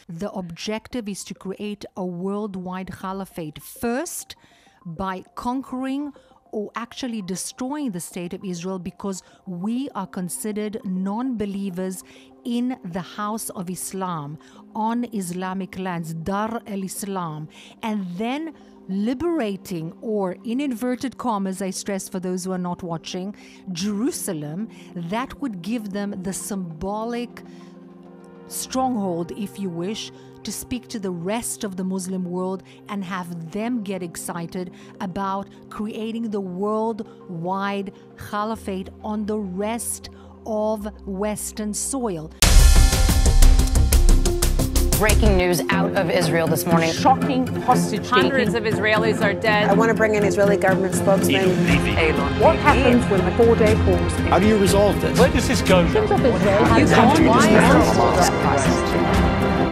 The objective is to create a worldwide caliphate, first by conquering or actually destroying the state of Israel, because we are considered non-believers in the house of Islam, on Islamic lands, Dar el-Islam, and then liberating, or in inverted commas, I stress for those who are not watching, Jerusalem. That would give them the symbolic stronghold, if you wish, to speak to the rest of the Muslim world and have them get excited about creating the worldwide caliphate on the rest of Western soil. Breaking news out of Israel this morning. Shocking hostage taking. Hundreds of Israelis are dead. I want to bring in Israeli government spokesman. Eylon Levy. What happens when the 4-day pause? How do you resolve this? Where does this go?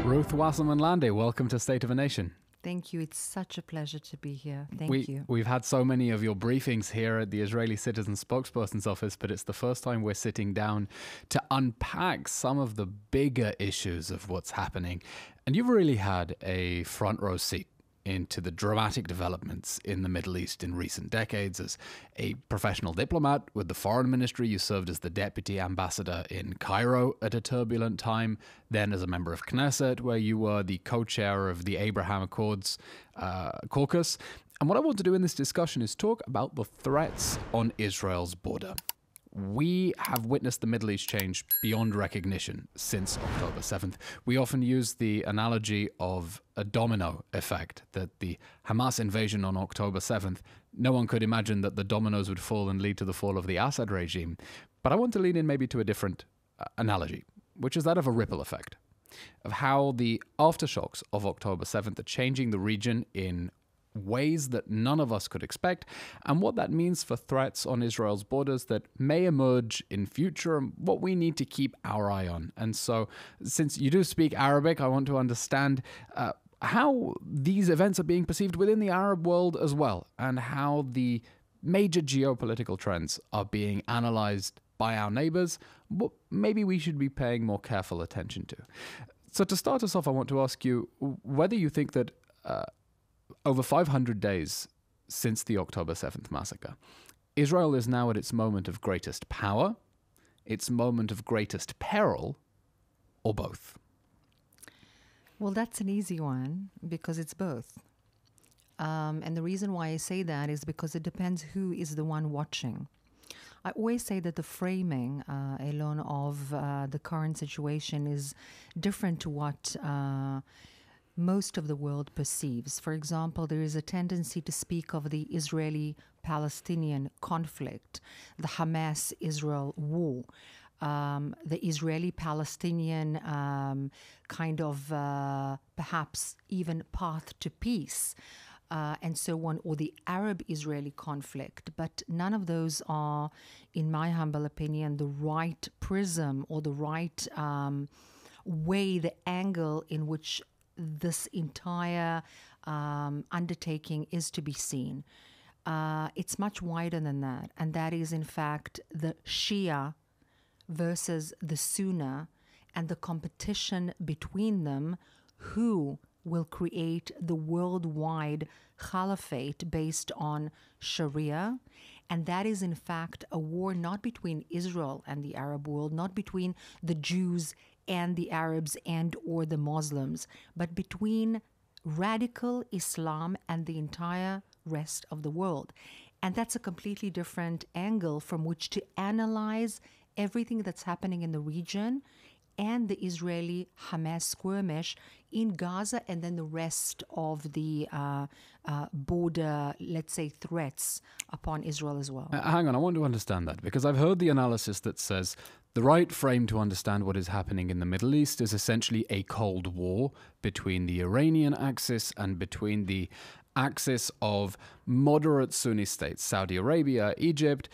Ruth Wasserman-Lande, welcome to State of a Nation. Thank you. It's such a pleasure to be here. Thank you. We've had so many of your briefings here at the Israeli Citizen Spokesperson's office, but it's the first time we're sitting down to unpack some of the bigger issues of what's happening. And you've really had a front row seat into the dramatic developments in the Middle East in recent decades. As a professional diplomat with the foreign ministry, you served as the deputy ambassador in Cairo at a turbulent time, then as a member of Knesset, where you were the co-chair of the Abraham Accords caucus. And what I want to do in this discussion is talk about the threats on Israel's border. We have witnessed the Middle East change beyond recognition since October 7th. We often use the analogy of a domino effect, that the Hamas invasion on October 7th, no one could imagine that the dominoes would fall and lead to the fall of the Assad regime. But I want to lean in maybe to a different analogy, which is that of a ripple effect, of how the aftershocks of October 7th are changing the region in ways that none of us could expect, and what that means for threats on Israel's borders that may emerge in future, and what we need to keep our eye on. And so, since you do speak Arabic, I want to understand how these events are being perceived within the Arab world as well, and how the major geopolitical trends are being analyzed by our neighbors, what maybe we should be paying more careful attention to. So to start us off, I want to ask you whether you think that over 500 days since the October 7th massacre, Israel is now at its moment of greatest power, its moment of greatest peril, or both? Well, that's an easy one, because it's both. And the reason why I say that is because it depends who is the one watching. I always say that the framing, Eylon, of the current situation is different to what most of the world perceives. For example, there is a tendency to speak of the Israeli-Palestinian conflict, the Hamas-Israel war, the Israeli-Palestinian kind of perhaps even path to peace, and so on, or the Arab-Israeli conflict. But none of those are, in my humble opinion, the right prism or the right way, the angle in which this entire undertaking is to be seen. It's much wider than that, and that is, in fact, the Shia versus the Sunni, and the competition between them, who will create the worldwide caliphate based on Sharia. And that is, in fact, a war not between Israel and the Arab world, not between the Jews and the Arabs and or the Muslims, but between radical Islam and the entire rest of the world. And that's a completely different angle from which to analyze everything that's happening in the region and the Israeli-Hamas skirmish in Gaza, and then the rest of the border, let's say, threats upon Israel as well. Hang on, I want to understand that, because I've heard the analysis that says the right frame to understand what is happening in the Middle East is essentially a Cold War between the Iranian axis and between the axis of moderate Sunni states, Saudi Arabia, Egypt.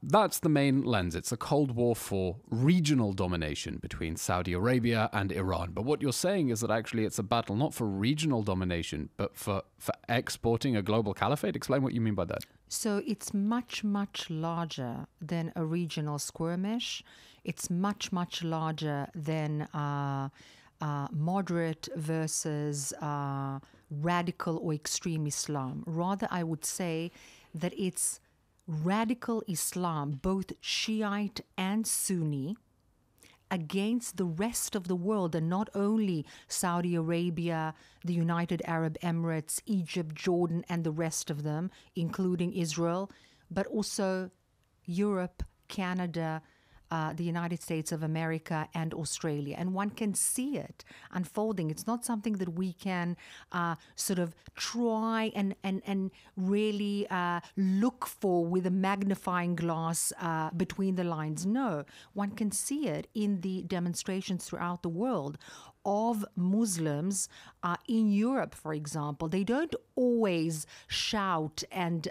That's the main lens. It's a Cold War for regional domination between Saudi Arabia and Iran. But what you're saying is that actually it's a battle not for regional domination, but for exporting a global caliphate. Explain what you mean by that. So it's much, much larger than a regional skirmish. It's much, much larger than moderate versus radical or extreme Islam. Rather, I would say that it's radical Islam, both Shiite and Sunni, against the rest of the world, and not only Saudi Arabia, the United Arab Emirates, Egypt, Jordan, and the rest of them, including Israel, but also Europe, Canada, the United States of America, and Australia. And one can see it unfolding. It's not something that we can sort of try and really look for with a magnifying glass between the lines. No, one can see it in the demonstrations throughout the world of Muslims in Europe, for example. They don't always shout and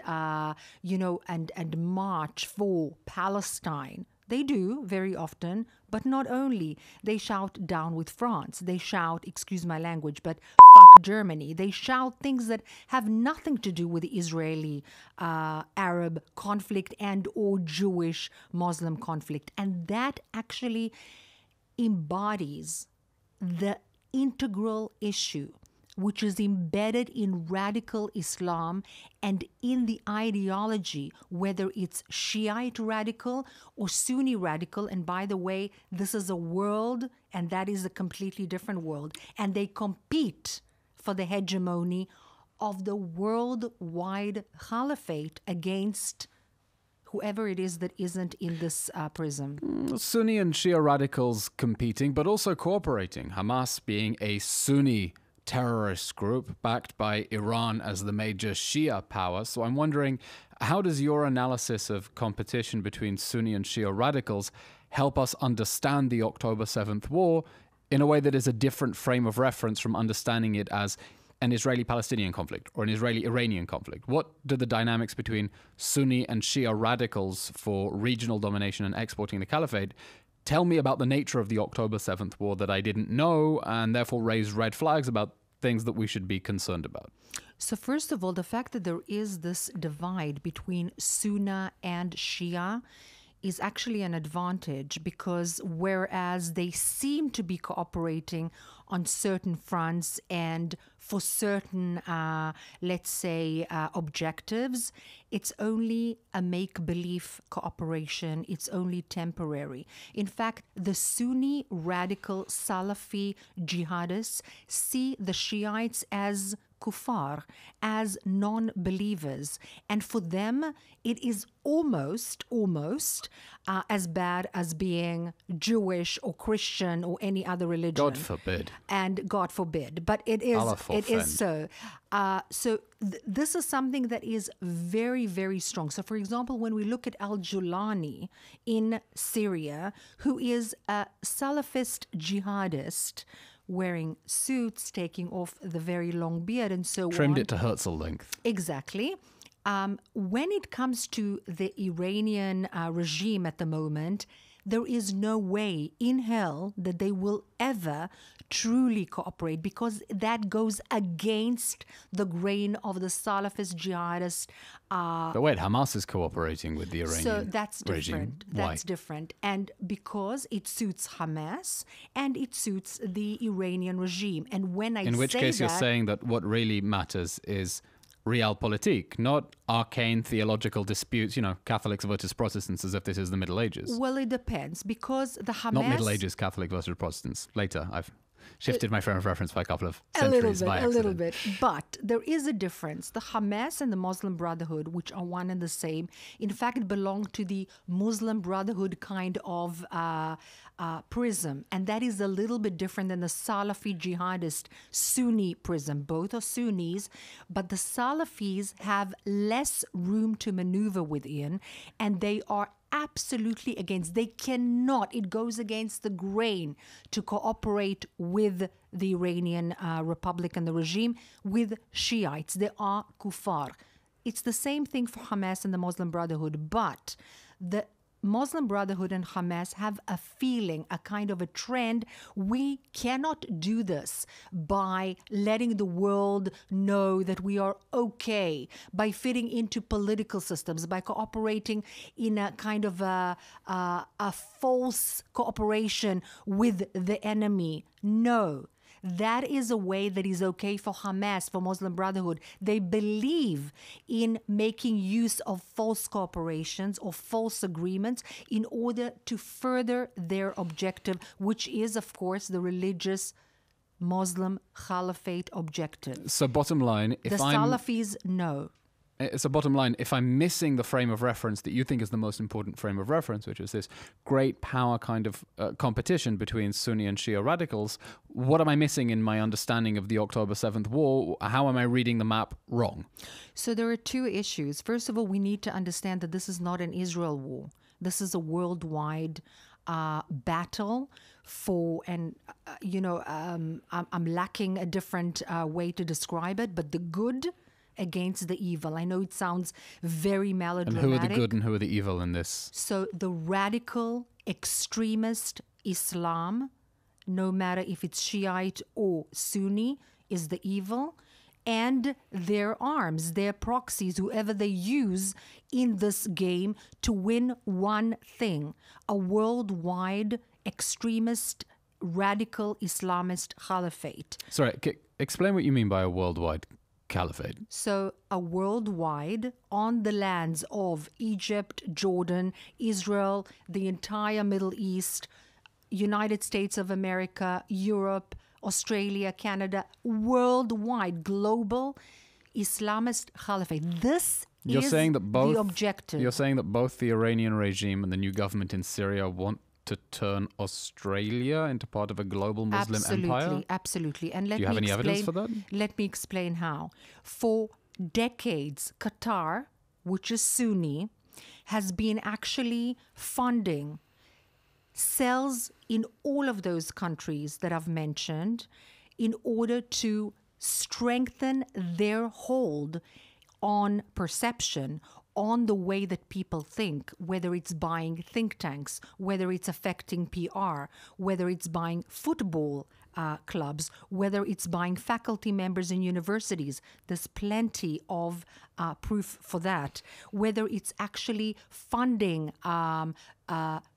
march for Palestine. They do very often, but not only. They shout down with France. They shout, excuse my language, but fuck Germany. They shout things that have nothing to do with the Israeli Arab conflict and or Jewish Muslim conflict. And that actually embodies the integral issue, which is embedded in radical Islam and in the ideology, whether it's Shiite radical or Sunni radical. And by the way, this is a world, and that is a completely different world. And they compete for the hegemony of the worldwide caliphate against whoever it is that isn't in this prism. Sunni and Shia radicals competing, but also cooperating. Hamas being a Sunni terrorist group backed by Iran as the major Shia power. So I'm wondering, how does your analysis of competition between Sunni and Shia radicals help us understand the October 7th war in a way that is a different frame of reference from understanding it as an Israeli-Palestinian conflict or an Israeli-Iranian conflict? What do the dynamics between Sunni and Shia radicals for regional domination and exporting the caliphate tell me about the nature of the October 7th war that I didn't know, and therefore raise red flags about things that we should be concerned about? So first of all, the fact that there is this divide between Sunni and Shia is actually an advantage, because whereas they seem to be cooperating on certain fronts and for certain, let's say, objectives, it's only a make-believe cooperation. It's only temporary. In fact, the Sunni radical Salafi jihadists see the Shiites as kuffar, as non-believers. And for them, it is almost as bad as being Jewish or Christian or any other religion. God forbid. And God forbid. But it is so. This is something that is very, very strong. So, for example, when we look at al-Julani in Syria, who is a Salafist jihadist, wearing suits, taking off the very long beard and so on. Trimmed it to Herzl length. Exactly. When it comes to the Iranian regime at the moment, there is no way in hell that they will ever truly cooperate, because that goes against the grain of the Salafist jihadist. But wait, Hamas is cooperating with the Iranian regime. So that's different. That's different. And because it suits Hamas and it suits the Iranian regime. And when I say that... In which case you're saying that what really matters is realpolitik, not arcane theological disputes, Catholics versus Protestants, as if this is the Middle Ages. Well, it depends, because the Hamas... Not Middle Ages, Catholic versus Protestants. Later, I've shifted my frame of reference by a couple of centuries by accident. A little bit. But there is a difference. The Hamas and the Muslim Brotherhood, which are one and the same, in fact belong to the Muslim Brotherhood kind of prism. And that is a little bit different than the Salafi jihadist Sunni prism. Both are Sunnis, but the Salafis have less room to maneuver within, and they are absolutely against. They cannot. It goes against the grain to cooperate with the Iranian Republic and the regime with Shiites. They are kuffar. It's the same thing for Hamas and the Muslim Brotherhood, but the Muslim Brotherhood and Hamas have a feeling, a kind of a trend. We cannot do this by letting the world know that we are okay, by fitting into political systems, by cooperating in a kind of a false cooperation with the enemy. No, That is a way that is okay for Hamas, for Muslim Brotherhood. They believe in making use of false corporations or false agreements in order to further their objective, which is, of course, the religious Muslim caliphate objective. So bottom line, The Salafis know. So bottom line, if I'm missing the frame of reference that you think is the most important frame of reference, which is this great power kind of competition between Sunni and Shia radicals, what am I missing in my understanding of the October 7th war? How am I reading the map wrong? So there are two issues. First of all, we need to understand that this is not an Israel war. This is a worldwide battle for, and I'm lacking a different way to describe it, but the good against the evil. I know it sounds very melodramatic. And who are the good and who are the evil in this? So the radical extremist Islam, no matter if it's Shiite or Sunni, is the evil. And their arms, their proxies, whoever they use in this game to win one thing: a worldwide extremist, radical Islamist caliphate. Sorry, explain what you mean by a worldwide caliphate. So a worldwide, on the lands of Egypt, Jordan, Israel, the entire Middle East, United States of America, Europe, Australia, Canada, worldwide, global Islamist caliphate. This is the objective. You're saying that both the Iranian regime and the new government in Syria want to turn Australia into part of a global Muslim empire? Absolutely. And do you have any evidence for that? Let me explain how. For decades, Qatar, which is Sunni, has been actually funding cells in all of those countries that I've mentioned in order to strengthen their hold on perception, on the way that people think, whether it's buying think tanks, whether it's affecting PR, whether it's buying football clubs, whether it's buying faculty members in universities. There's plenty of proof for that. Whether it's actually funding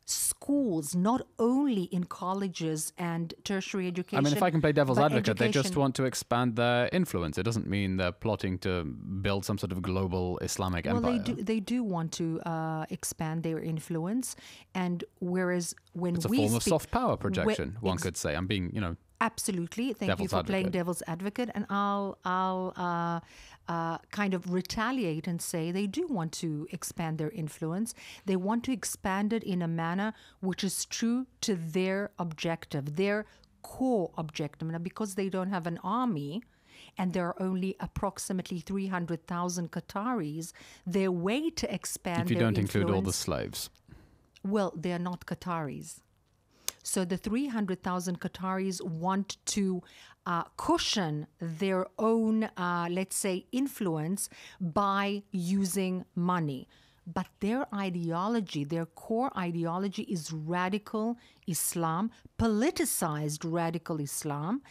schools, not only in colleges and tertiary education. I mean, if I can play devil's advocate, they just want to expand their influence. It doesn't mean they're plotting to build some sort of global Islamic empire. Well, they do want to expand their influence. And whereas when it's a form of soft power projection, one could say. I'm being, absolutely. Thank you for playing devil's advocate. And I'll kind of retaliate and say they do want to expand their influence. They want to expand it in a manner which is true to their objective, their core objective. Now, because they don't have an army and there are only approximately 300,000 Qataris, their way to expand if you don't include all the slaves. Well, they're not Qataris. So the 300,000 Qataris want to cushion their own, let's say, influence by using money. But their ideology, their core ideology is radical Islam, politicized radical Islam,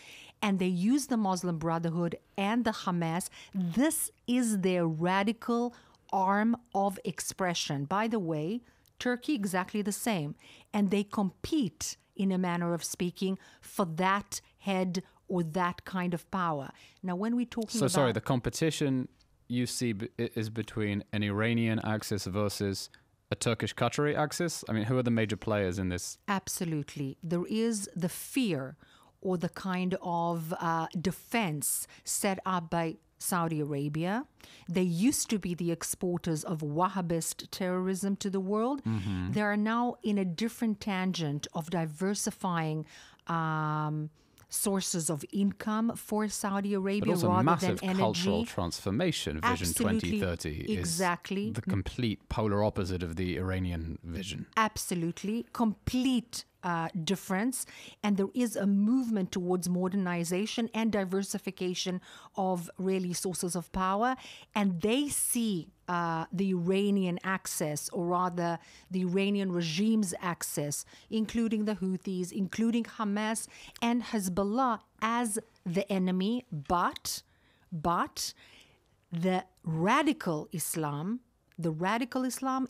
and they use the Muslim Brotherhood and the Hamas. This is their radical arm of expression. By the way, Turkey, exactly the same. And they compete, in a manner of speaking, for that head or that kind of power. Now, when we're talking about... sorry, the competition you see is between an Iranian axis versus a Turkish-Qatari axis? I mean, who are the major players in this? Absolutely. There is the fear or the kind of defense set up by Saudi Arabia. They used to be the exporters of Wahhabist terrorism to the world. Mm-hmm. They are now in a different tangent of diversifying sources of income for Saudi Arabia, but also rather massive than energy. Cultural transformation. Vision 2030 exactly. is the complete polar opposite of the Iranian vision. Absolutely. Complete difference. And there is a movement towards modernization and diversification of really sources of power. And they see the Iranian access, or rather the Iranian regime's access, including the Houthis, including Hamas and Hezbollah, as the enemy. But the radical Islam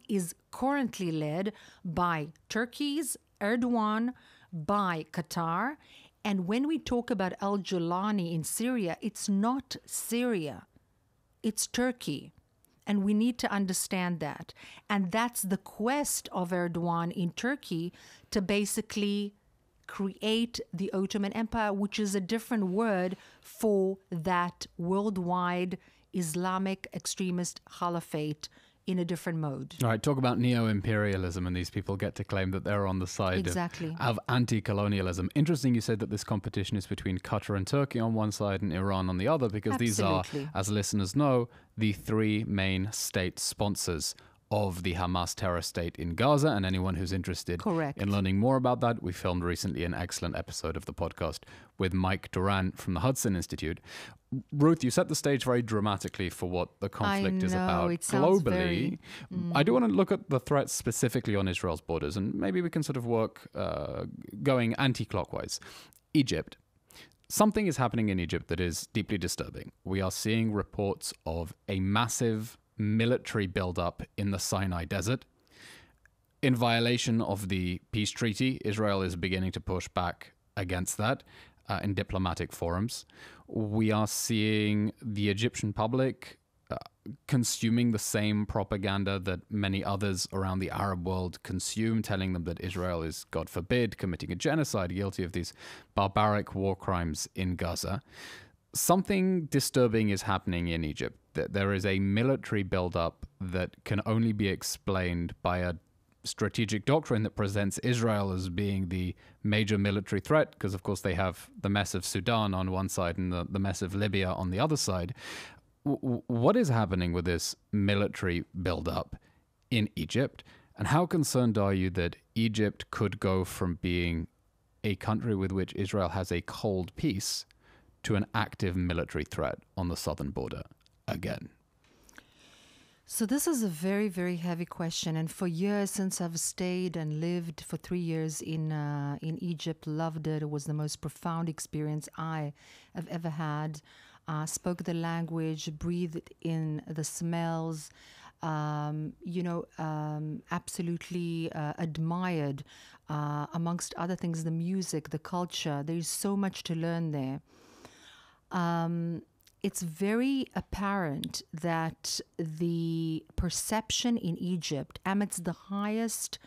is currently led by Turkey's Erdogan, by Qatar, And when we talk about al-Julani in Syria, it's not Syria, it's Turkey. And we need to understand that. And that's the quest of Erdogan in Turkey to basically create the Ottoman Empire, which is a different word for that worldwide Islamic extremist caliphate in a different mode. All right, talk about neo-imperialism, and these people get to claim that they're on the side of anti-colonialism. Interesting you said that this competition is between Qatar and Turkey on one side and Iran on the other, because these are, as listeners know, the three main state sponsors of the Hamas terror state in Gaza. And anyone who's interested in learning more about that, we filmed recently an excellent episode of the podcast with Mike Duran from the Hudson Institute. Ruth, you set the stage very dramatically for what the conflict is about globally. I do want to look at the threats specifically on Israel's borders, and maybe we can sort of work going anti-clockwise. Egypt. Something is happening in Egypt that is deeply disturbing. We are seeing reports of a massive military buildup in the Sinai Desert. In violation of the peace treaty, Israel is beginning to push back against that in diplomatic forums. We are seeing the Egyptian public consuming the same propaganda that many others around the Arab world consume, telling them that Israel is, God forbid, committing a genocide, guilty of these barbaric war crimes in Gaza. Something disturbing is happening in Egypt. There is a military buildup that can only be explained by a strategic doctrine that presents Israel as being the major military threat, because, of course, they have the mess of Sudan on one side and the mess of Libya on the other side. What is happening with this military buildup in Egypt? And how concerned are you that Egypt could go from being a country with which Israel has a cold peace to an active military threat on the southern border again? So this is a very, very heavy question. And for years, since I've stayed and lived for 3 years in Egypt, loved it. It was the most profound experience I have ever had. Spoke the language, breathed in the smells, absolutely admired, amongst other things, the music, the culture. There's so much to learn there. It's very apparent that the perception in Egypt, amidst the highest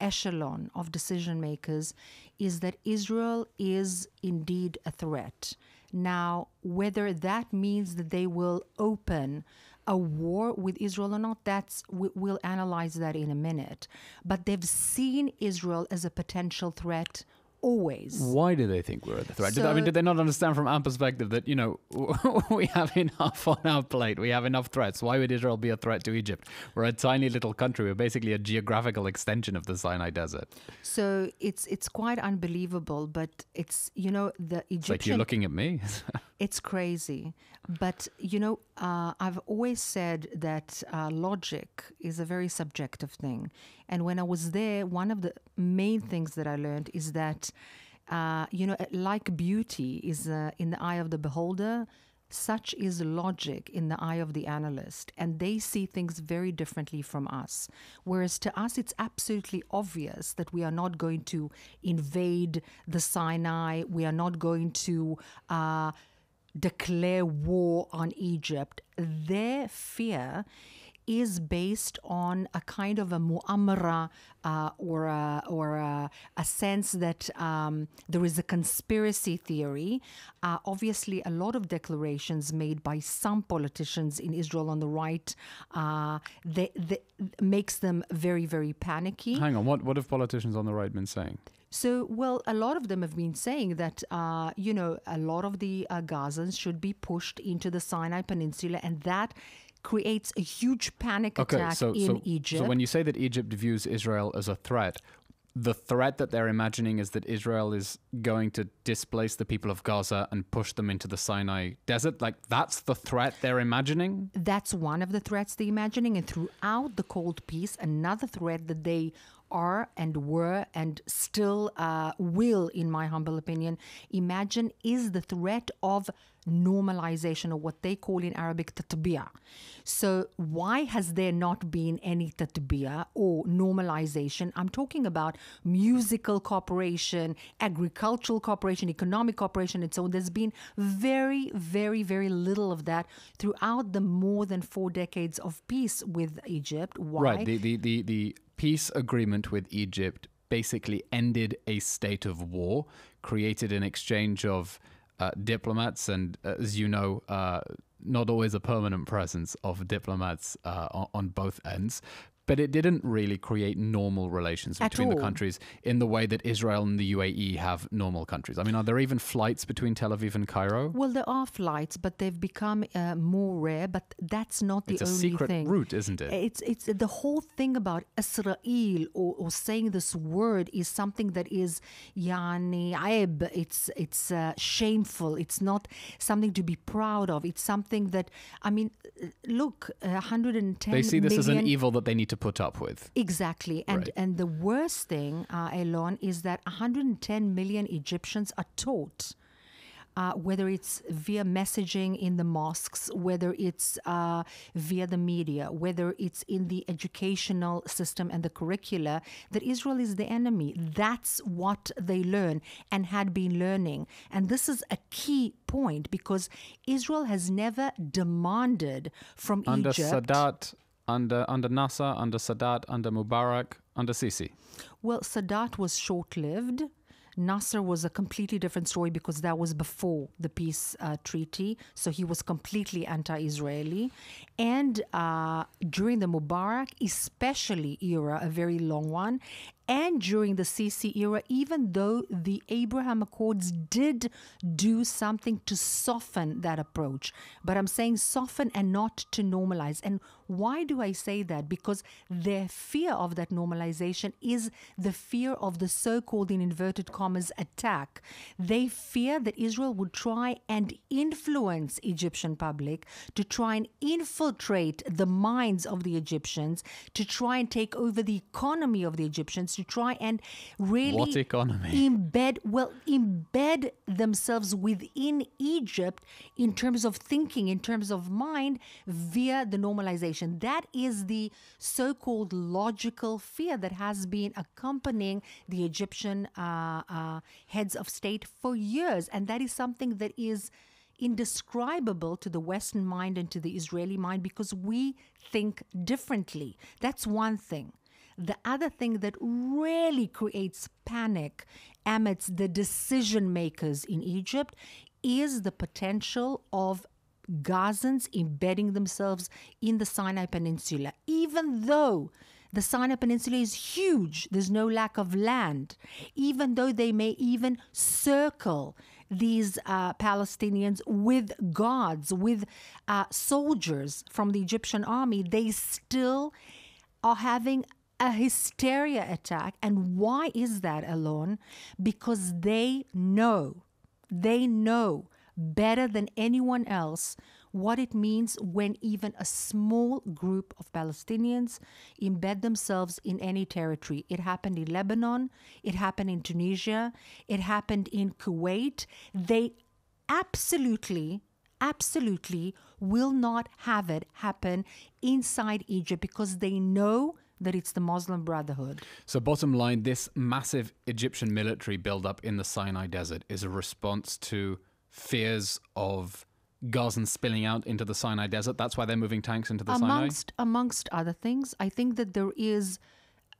echelon of decision makers, is that Israel is indeed a threat. Now, whether that means that they will open a war with Israel or not, we'll analyze that in a minute. But they've seen Israel as a potential threat always. Why do they think we're a threat? Did they not understand from our perspective that, we have enough on our plate? We have enough threats. Why would Israel be a threat to Egypt? We're a tiny little country. We're basically a geographical extension of the Sinai Desert. So it's quite unbelievable, but it's, the Egyptian... It's like you're looking at me. It's crazy. But, I've always said that logic is a very subjective thing. And when I was there, one of the main things that I learned is that, like beauty is in the eye of the beholder, such is logic in the eye of the analyst. And they see things very differently from us. Whereas to us, it's absolutely obvious that we are not going to invade the Sinai. We are not going to declare war on Egypt. Their fear is based on a kind of a mu'amara or a sense that there is a conspiracy theory. Obviously, a lot of declarations made by some politicians in Israel on the right they makes them very, very panicky. Hang on, what have politicians on the right been saying? So, well, a lot of them have been saying that, a lot of the Gazans should be pushed into the Sinai Peninsula, and that creates a huge panic attack in Egypt. So when you say that Egypt views Israel as a threat, the threat that they're imagining is that Israel is going to displace the people of Gaza and push them into the Sinai Desert? Like, that's the threat they're imagining? That's one of the threats they're imagining. And throughout the Cold Peace, another threat that they are and were and still will, in my humble opinion, imagine is the threat of normalization, or what they call in Arabic tatbiya. So why has there not been any tatbiya or normalization? I'm talking about musical cooperation, agricultural cooperation, economic cooperation, and so on. There's been very, very, very little of that throughout the more than 4 decades of peace with Egypt. Why? Right. The peace agreement with Egypt basically ended a state of war, created an exchange of diplomats, and as you know, not always a permanent presence of diplomats on both ends. But it didn't really create normal relations between the countries in the way that Israel and the UAE have normal countries. I mean, are there even flights between Tel Aviv and Cairo? Well, there are flights, but they've become more rare. But that's not the only thing. It's a secret route, isn't it? It's the whole thing about Israel or saying this word is something that is yani aib. It's shameful. It's not something to be proud of. It's something that, I mean, look, 110 They see this as an million evil that they need to put up with. Exactly. And the worst thing, Eylon, is that 110 million Egyptians are taught, whether it's via messaging in the mosques, whether it's via the media, whether it's in the educational system and the curricula, that Israel is the enemy. That's what they learn and had been learning. And this is a key point, because Israel has never demanded from Egypt... Under Nasser, under Sadat, under Mubarak, under Sisi. Well, Sadat was short-lived. Nasser was a completely different story, because that was before the peace treaty. So he was completely anti-Israeli. And during the Mubarak, especially era, a very long one, and during the Sisi era, even though the Abraham Accords did do something to soften that approach. But I'm saying soften and not to normalize. And why do I say that? Because their fear of that normalization is the fear of the so-called, in inverted commas, attack. They fear that Israel would try and influence Egyptian public, to try and infiltrate the minds of the Egyptians, to try and take over the economy of the Egyptians, to try and really what economy? embed themselves within Egypt in terms of thinking, in terms of mind, via the normalization. That is the so-called logical fear that has been accompanying the Egyptian heads of state for years. And that is something that is indescribable to the Western mind and to the Israeli mind, because we think differently. That's one thing. The other thing that really creates panic amidst the decision makers in Egypt is the potential of Gazans embedding themselves in the Sinai Peninsula. Even though the Sinai Peninsula is huge, there's no lack of land, even though they may even circle these Palestinians with guards, with soldiers from the Egyptian army, they still are having a hysteria attack. And why is that, Eylon? Because they know better than anyone else what it means when even a small group of Palestinians embed themselves in any territory. It happened in Lebanon, it happened in Tunisia, it happened in Kuwait. They absolutely will not have it happen inside Egypt, because they know that it's the Muslim Brotherhood. So bottom line, this massive Egyptian military buildup in the Sinai Desert is a response to fears of Gazans spilling out into the Sinai Desert. That's why they're moving tanks into the Sinai? Amongst other things, I think that there is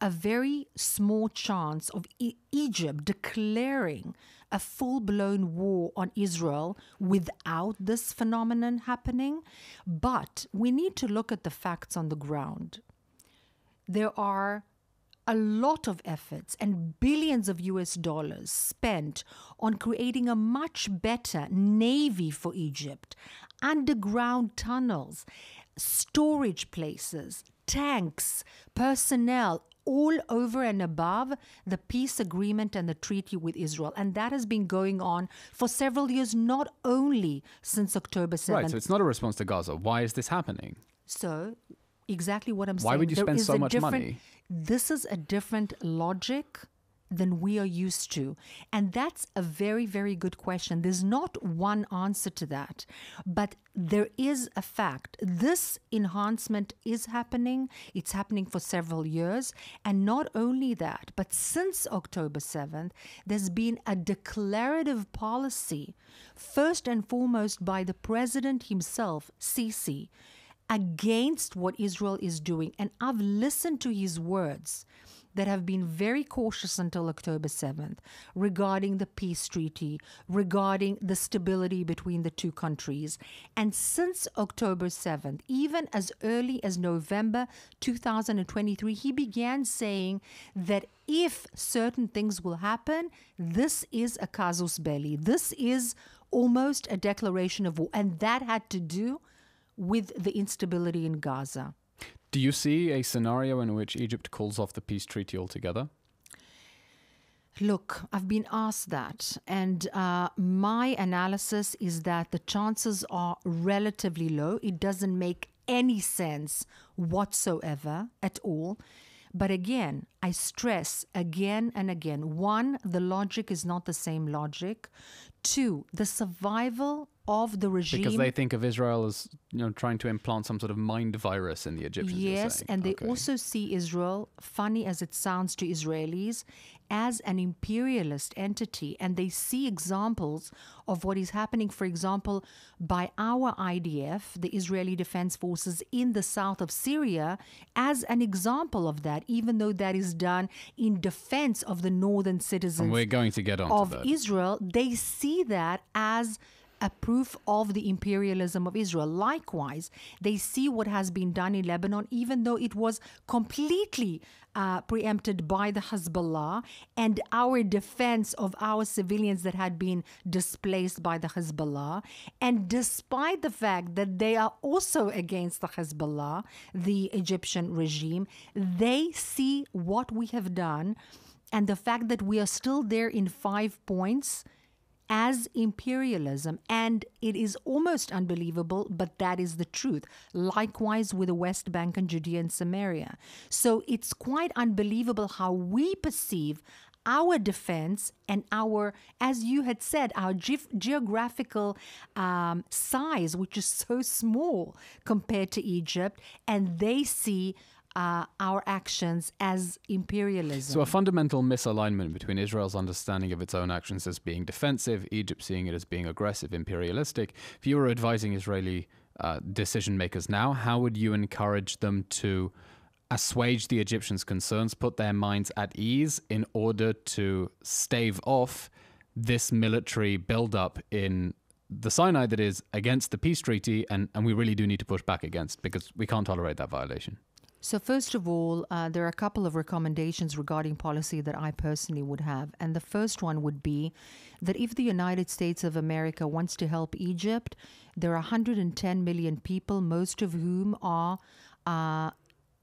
a very small chance of Egypt declaring a full-blown war on Israel without this phenomenon happening. But we need to look at the facts on the ground. There are a lot of efforts and billions of US dollars spent on creating a much better navy for Egypt, underground tunnels, storage places, tanks, personnel, all over and above the peace agreement and the treaty with Israel. And that has been going on for several years, not only since October 7th. Right, so it's not a response to Gaza. Why is this happening? So exactly what I'm saying. Why would you There spend is so a much different- money? This is a different logic than we are used to. And that's a very, very good question. There's not one answer to that, but there is a fact. This enhancement is happening. It's happening for several years. And not only that, but since October 7th, there's been a declarative policy, first and foremost by the president himself, Sisi, against what Israel is doing. And I've listened to his words that have been very cautious until October 7th regarding the peace treaty, regarding the stability between the two countries. And since October 7th, even as early as November 2023, he began saying that if certain things will happen, this is a casus belli. This is almost a declaration of war. And that had to do with the instability in Gaza. Do you see a scenario in which Egypt calls off the peace treaty altogether? Look, I've been asked that, and my analysis is that the chances are relatively low. It doesn't make any sense whatsoever at all. But again, I stress again and again, one, the logic is not the same logic. Two, the survival of the regime. Because they think of Israel as, trying to implant some sort of mind virus in the Egyptians. Yes, and they also see Israel, funny as it sounds to Israelis, as an imperialist entity. And they see examples of what is happening, for example, by our IDF, the Israeli Defense Forces in the south of Syria, as an example of that, even though that is done in defense of the northern citizens And we're going to get on of to that. Israel. They see that as a proof of the imperialism of Israel. Likewise, they see what has been done in Lebanon, even though it was completely preempted by the Hezbollah, and our defense of our civilians that had been displaced by the Hezbollah. And despite the fact that they are also against the Hezbollah, the Egyptian regime, they see what we have done and the fact that we are still there in 5 points as imperialism. And it is almost unbelievable, but that is the truth. Likewise with the West Bank and Judea and Samaria. So it's quite unbelievable how we perceive our defense and our, as you had said, our geographical size, which is so small compared to Egypt, and they see our actions as imperialism. So a fundamental misalignment between Israel's understanding of its own actions as being defensive, Egypt seeing it as being aggressive, imperialistic. If you were advising Israeli decision makers now, how would you encourage them to assuage the Egyptians' concerns, put their minds at ease in order to stave off this military buildup in the Sinai that is against the peace treaty and we really do need to push back against, because we can't tolerate that violation? So first of all, there are a couple of recommendations regarding policy that I personally would have. And the first one would be that if the United States of America wants to help Egypt, there are 110 million people, most of whom are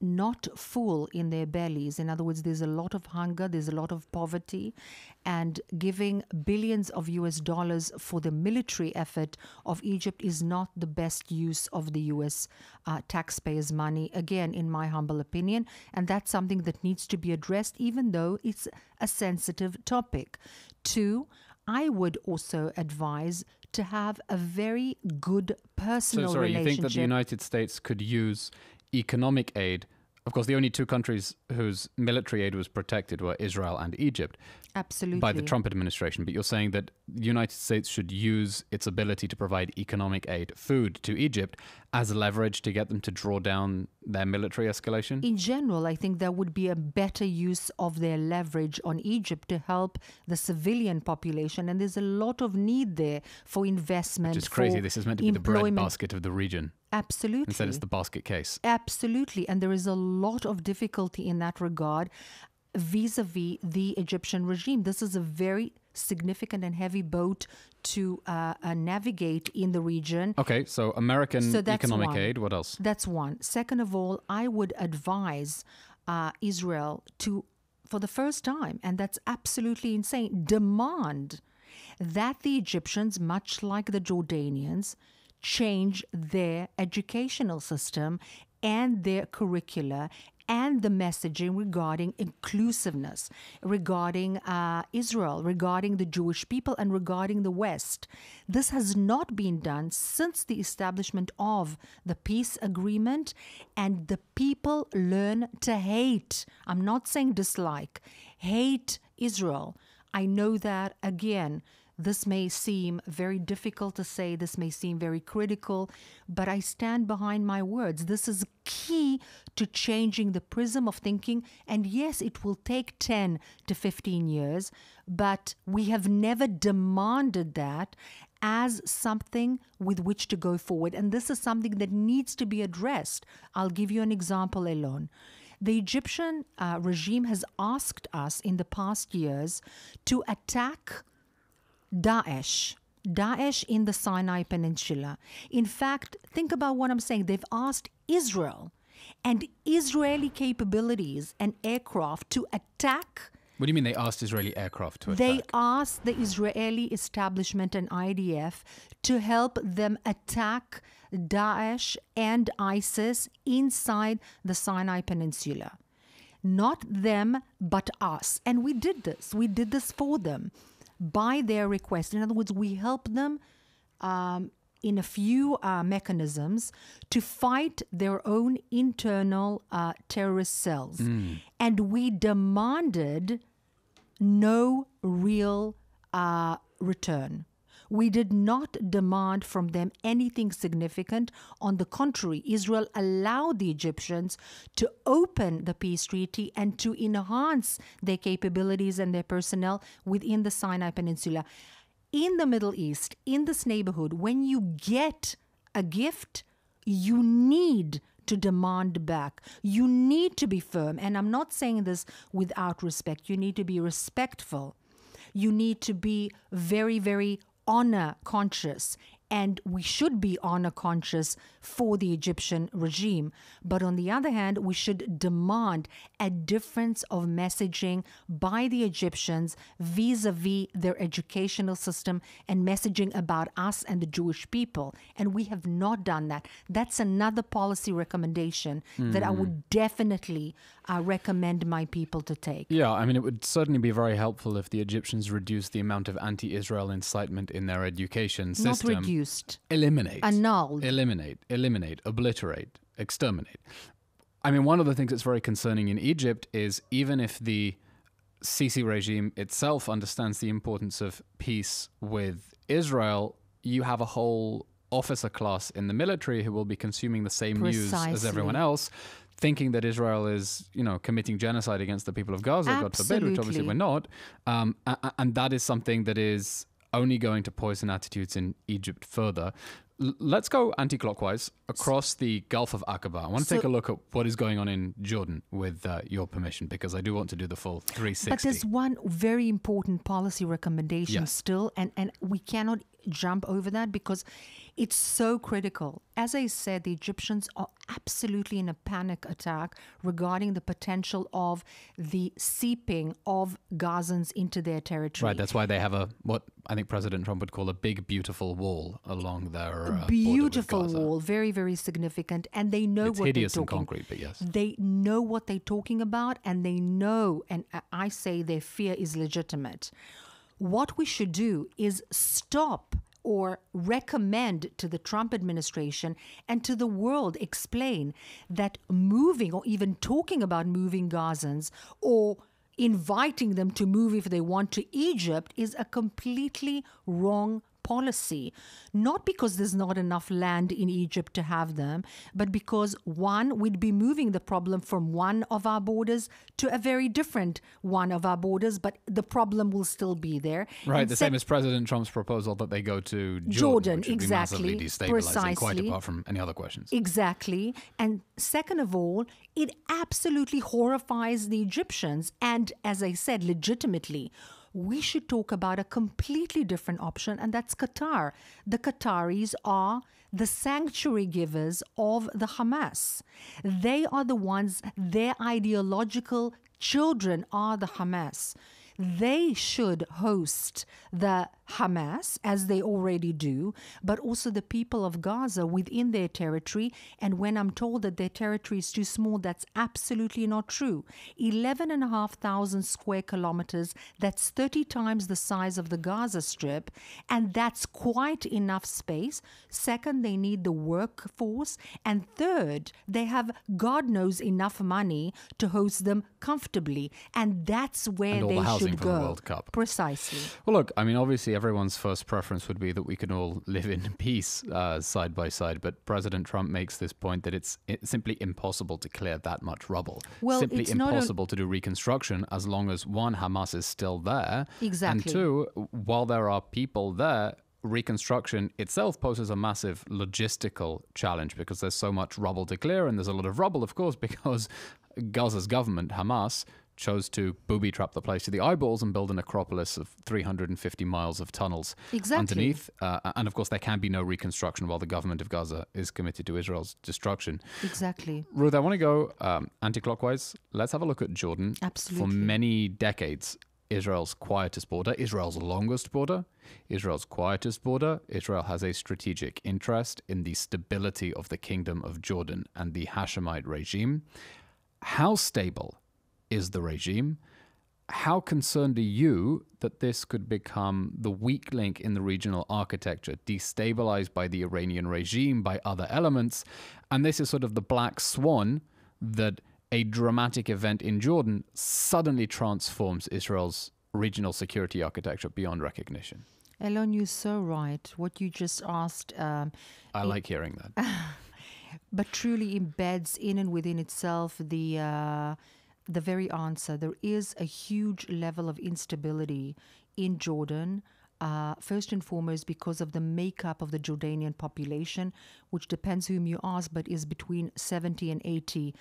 not full in their bellies. In other words, there's a lot of hunger, there's a lot of poverty, and giving billions of US dollars for the military effort of Egypt is not the best use of the US taxpayers' money, again, in my humble opinion. And that's something that needs to be addressed, even though it's a sensitive topic. Two, I would also advise to have a very good personal relationship. You think that the United States could use economic aid? Of course, the only two countries whose military aid was protected were Israel and Egypt. Absolutely. By the Trump administration. But you're saying that the United States should use its ability to provide economic aid, food, to Egypt as leverage to get them to draw down their military escalation? In general, I think there would be a better use of their leverage on Egypt to help the civilian population. And there's a lot of need there for investment. Which is crazy. This is meant to be the breadbasket of the region. Absolutely. Instead, it's the basket case. Absolutely. And there is a lot of difficulty in that regard vis-a-vis the Egyptian regime. This is a very significant and heavy boat to navigate in the region. Okay, so American economic aid, what else? That's one. Second of all, I would advise Israel to, for the first time, and that's absolutely insane, demand that the Egyptians, much like the Jordanians, change their educational system and their curricula and the messaging regarding inclusiveness, regarding Israel, regarding the Jewish people, and regarding the West. This has not been done since the establishment of the peace agreement, and the people learn to hate. I'm not saying dislike, hate Israel. I know that, again, this may seem very difficult to say, this may seem very critical, but I stand behind my words. This is key to changing the prism of thinking. And yes, it will take 10 to 15 years, but we have never demanded that as something with which to go forward. And this is something that needs to be addressed. I'll give you an example, Eylon. The Egyptian regime has asked us in the past years to attack Daesh in the Sinai Peninsula. In fact, think about what I'm saying. They've asked Israel and Israeli capabilities and aircraft to attack. What do you mean they asked Israeli aircraft to attack? They asked the Israeli establishment and IDF to help them attack Daesh and ISIS inside the Sinai Peninsula. Not them, but us. And we did this. We did this for them by their request. In other words, we helped them in a few mechanisms to fight their own internal terrorist cells. And we demanded no real return. We did not demand from them anything significant. On the contrary, Israel allowed the Egyptians to open the peace treaty and to enhance their capabilities and their personnel within the Sinai Peninsula. In the Middle East, in this neighborhood, when you get a gift, you need to demand back. You need to be firm. And I'm not saying this without respect. You need to be respectful. You need to be very, very honor conscious, and we should be honor conscious for the Egyptian regime. But on the other hand, we should demand a difference of messaging by the Egyptians vis-a-vis their educational system and messaging about us and the Jewish people. And we have not done that. That's another policy recommendation that I would definitely recommend my people to take. Yeah, I mean, it would certainly be very helpful if the Egyptians reduced the amount of anti-Israel incitement in their education system. Not reduced. Eliminate. Annulled. Eliminate, obliterate, exterminate. I mean, one of the things that's very concerning in Egypt is even if the Sisi regime itself understands the importance of peace with Israel, you have a whole officer class in the military who will be consuming the same news as everyone else, thinking that Israel is, committing genocide against the people of Gaza, God forbid, which obviously we're not. And that is something that is only going to poison attitudes in Egypt further. Let's go anti-clockwise across the Gulf of Aqaba. I want to take a look at what is going on in Jordan with your permission, because I do want to do the full 360. But there's one very important policy recommendation still, and we cannot jump over that because it's so critical. As I said, the Egyptians are absolutely in a panic attack regarding the potential of the seeping of Gazans into their territory. Right, that's why they have what I think President Trump would call a big, beautiful wall along their beautiful border with Gaza. Wall, very, very significant. And they know it's what hideous they're and talking. concrete, but yes. They know what they're talking about, and they know, and I say their fear is legitimate. What we should do is stop or recommend to the Trump administration and to the world, explain that moving or even talking about moving Gazans or inviting them to move if they want to Egypt is a completely wrong policy. Not because there's not enough land in Egypt to have them, but because, one, we'd be moving the problem from one of our borders to a very different one of our borders, but the problem will still be there. Right, the same as President Trump's proposal that they go to Jordan, which would be massively destabilizing, quite apart from any other questions. Exactly. And second of all, it absolutely horrifies the Egyptians. And as I said, legitimately, we should talk about a completely different option, and that's Qatar. The Qataris are the sanctuary givers of the Hamas. They are the ones, their ideological children are the Hamas. They should host the Hamas, as they already do, but also the people of Gaza within their territory. And when I'm told that their territory is too small, that's absolutely not true. 11,500 square kilometers, that's 30 times the size of the Gaza Strip, and that's quite enough space. Second, they need the workforce. And third, they have, God knows, enough money to host them comfortably. And that's where and all they the housing should for go. the World Cup. Precisely. Well, look, I mean, obviously everyone's first preference would be that we can all live in peace side by side. But President Trump makes this point that it's simply impossible to clear that much rubble. Well, simply it's not impossible to do reconstruction as long as, one, Hamas is still there. Exactly. And two, while there are people there, reconstruction itself poses a massive logistical challenge because there's so much rubble to clear. And there's a lot of rubble, of course, because Gaza's government, Hamas, chose to booby-trap the place to the eyeballs and build an acropolis of 350 miles of tunnels underneath. And of course, there can be no reconstruction while the government of Gaza is committed to Israel's destruction. Exactly. Ruth, I want to go anti-clockwise. Let's have a look at Jordan. Absolutely. For many decades, Israel's quietest border, Israel's longest border, Israel's quietest border. Israel has a strategic interest in the stability of the Kingdom of Jordan and the Hashemite regime. How stable is the regime? How concerned are you that this could become the weak link in the regional architecture, destabilized by the Iranian regime, by other elements? And this is sort of the black swan that a dramatic event in Jordan suddenly transforms Israel's regional security architecture beyond recognition. Eylon, you're so right. What you just asked... I like hearing that. But truly embeds in and within itself the very answer. There is a huge level of instability in Jordan, first and foremost because of the makeup of the Jordanian population, which depends whom you ask, but is between 70 and 80%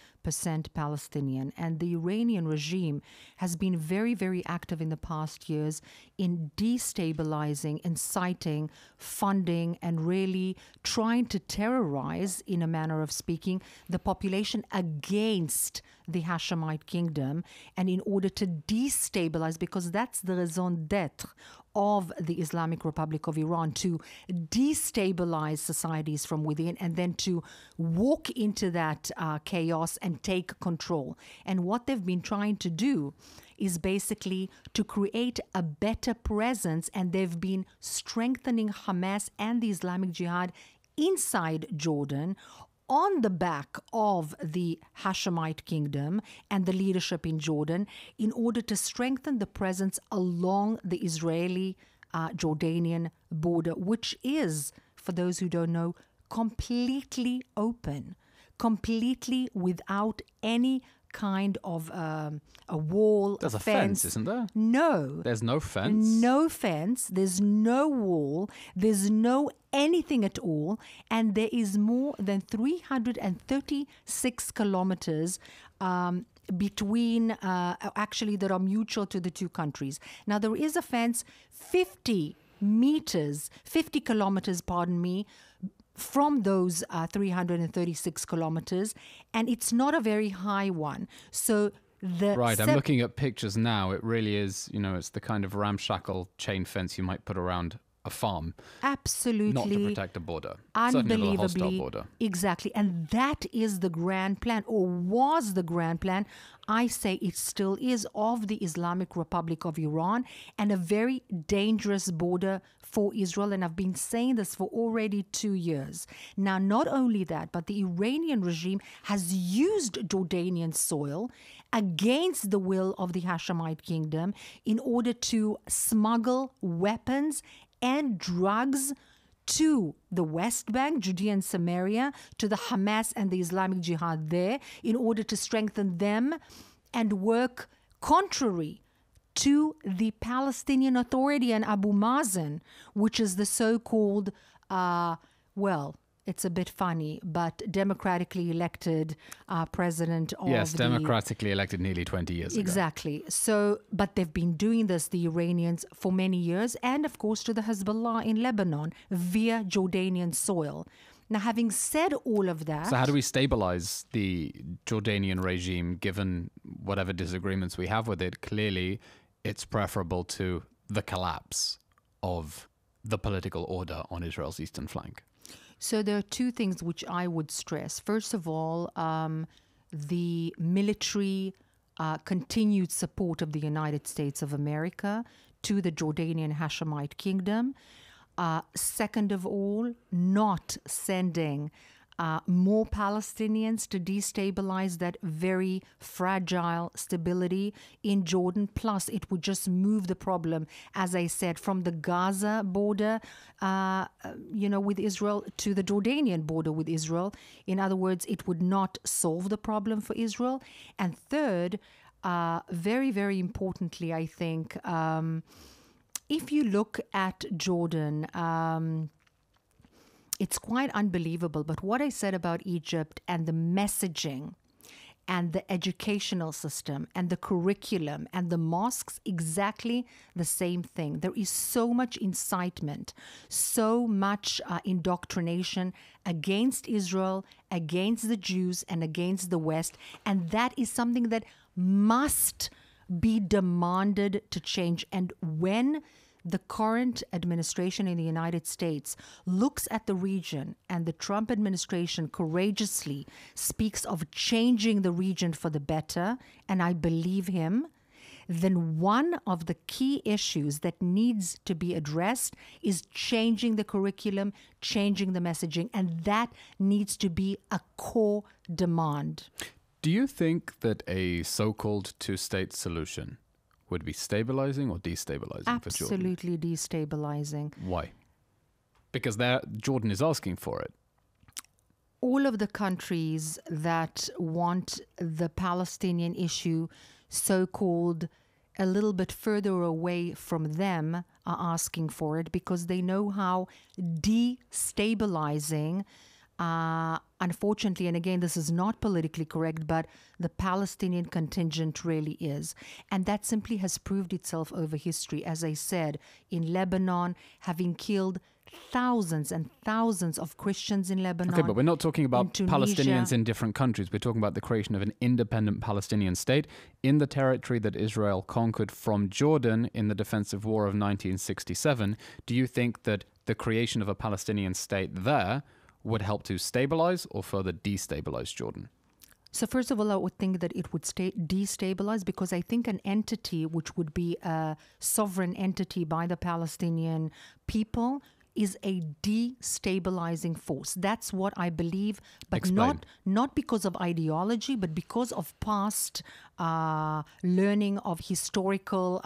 Palestinian. And the Iranian regime has been very, very active in the past years in destabilizing, inciting, funding, and really trying to terrorize, in a manner of speaking, the population against the Hashemite kingdom, and in order to destabilize, because that's the raison d'etre of the Islamic Republic of Iran, to destabilize societies from within and then to walk into that chaos and take control. And what they've been trying to do is basically to create a better presence, and they've been strengthening Hamas and the Islamic Jihad inside Jordan on the back of the Hashemite kingdom and the leadership in Jordan in order to strengthen the presence along the Israeli-Jordanian border, which is, for those who don't know, completely open, completely without any kind of a wall, There's a a fence, isn't there? No. There's no fence? No fence. There's no wall. There's no anything at all. And there is more than 336 kilometers between, actually, that are mutual to the two countries. Now, there is a fence 50 kilometers, from those 336 kilometers, and it's not a very high one. So Right, I'm looking at pictures now. It really is, it's the kind of ramshackle chain fence you might put around a farm. Absolutely. Not to protect a border. Certainly not a hostile border. Exactly. And that is the grand plan, or was the grand plan. I say it still is, of the Islamic Republic of Iran, and a very dangerous border for Israel. And I've been saying this for already 2 years. Now, not only that, but the Iranian regime has used Jordanian soil against the will of the Hashemite kingdom in order to smuggle weapons and drugs to the West Bank, Judea and Samaria, to the Hamas and the Islamic Jihad there, in order to strengthen them and work contrary to the Palestinian Authority and Abu Mazen, which is the so-called, it's a bit funny, but democratically elected president of democratically elected nearly 20 years ago. Exactly. So, but they've been doing this, the Iranians, for many years, and of course to the Hezbollah in Lebanon via Jordanian soil. Now, having said all of that... So how do we stabilize the Jordanian regime, given whatever disagreements we have with it? Clearly, it's preferable to the collapse of the political order on Israel's eastern flank? So there are two things which I would stress. First of all, the military continued support of the United States of America to the Jordanian Hashemite kingdom. Second of all, not sending more Palestinians to destabilize that very fragile stability in Jordan. Plus, it would just move the problem, as I said, from the Gaza border, with Israel to the Jordanian border with Israel. In other words, it would not solve the problem for Israel. And third, very, very importantly, I think, if you look at Jordan, it's quite unbelievable. But what I said about Egypt and the messaging and the educational system and the curriculum and the mosques, exactly the same thing. There is so much incitement, so much indoctrination against Israel, against the Jews, and against the West. And that is something that must be demanded to change. And when the current administration in the United States looks at the region and the Trump administration courageously speaks of changing the region for the better, and I believe him, then one of the key issues that needs to be addressed is changing the curriculum, changing the messaging, and that needs to be a core demand. Do you think that a so-called two-state solution would be stabilizing or destabilizing for Jordan? Absolutely destabilizing. Why? Because Jordan is asking for it. All of the countries that want the Palestinian issue so-called a little bit further away from them are asking for it because they know how destabilizing, unfortunately, and again, this is not politically correct, but the Palestinian contingent really is. And that simply has proved itself over history. As I said, in Lebanon, having killed thousands and thousands of Christians in Lebanon. Okay, but we're not talking about Tunisia. Palestinians in different countries. We're talking about the creation of an independent Palestinian state in the territory that Israel conquered from Jordan in the defensive war of 1967. Do you think that the creation of a Palestinian state there would help to stabilize or further destabilize Jordan? So first of all, I would think that it would destabilize because I think an entity which would be a sovereign entity by the Palestinian people is a destabilizing force. That's what I believe, but Explain. not because of ideology, but because of past learning of historical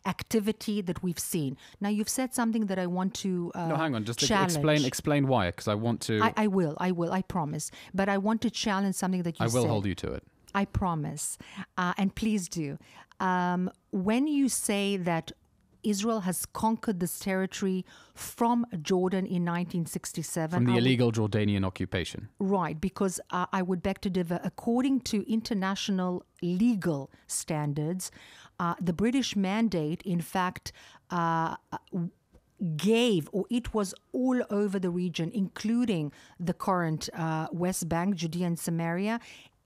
activity that we've seen. Now, you've said something that I want to No, hang on. Just challenge. explain why, because I want to... I will, I promise. But I want to challenge something that you said. I will hold you to it. I promise. And please do. When you say that Israel has conquered this territory from Jordan in 1967. From the illegal Jordanian occupation. Right, because I would beg to differ. According to international legal standards, the British mandate, in fact, gave, or it was all over the region, including the current West Bank, Judea and Samaria,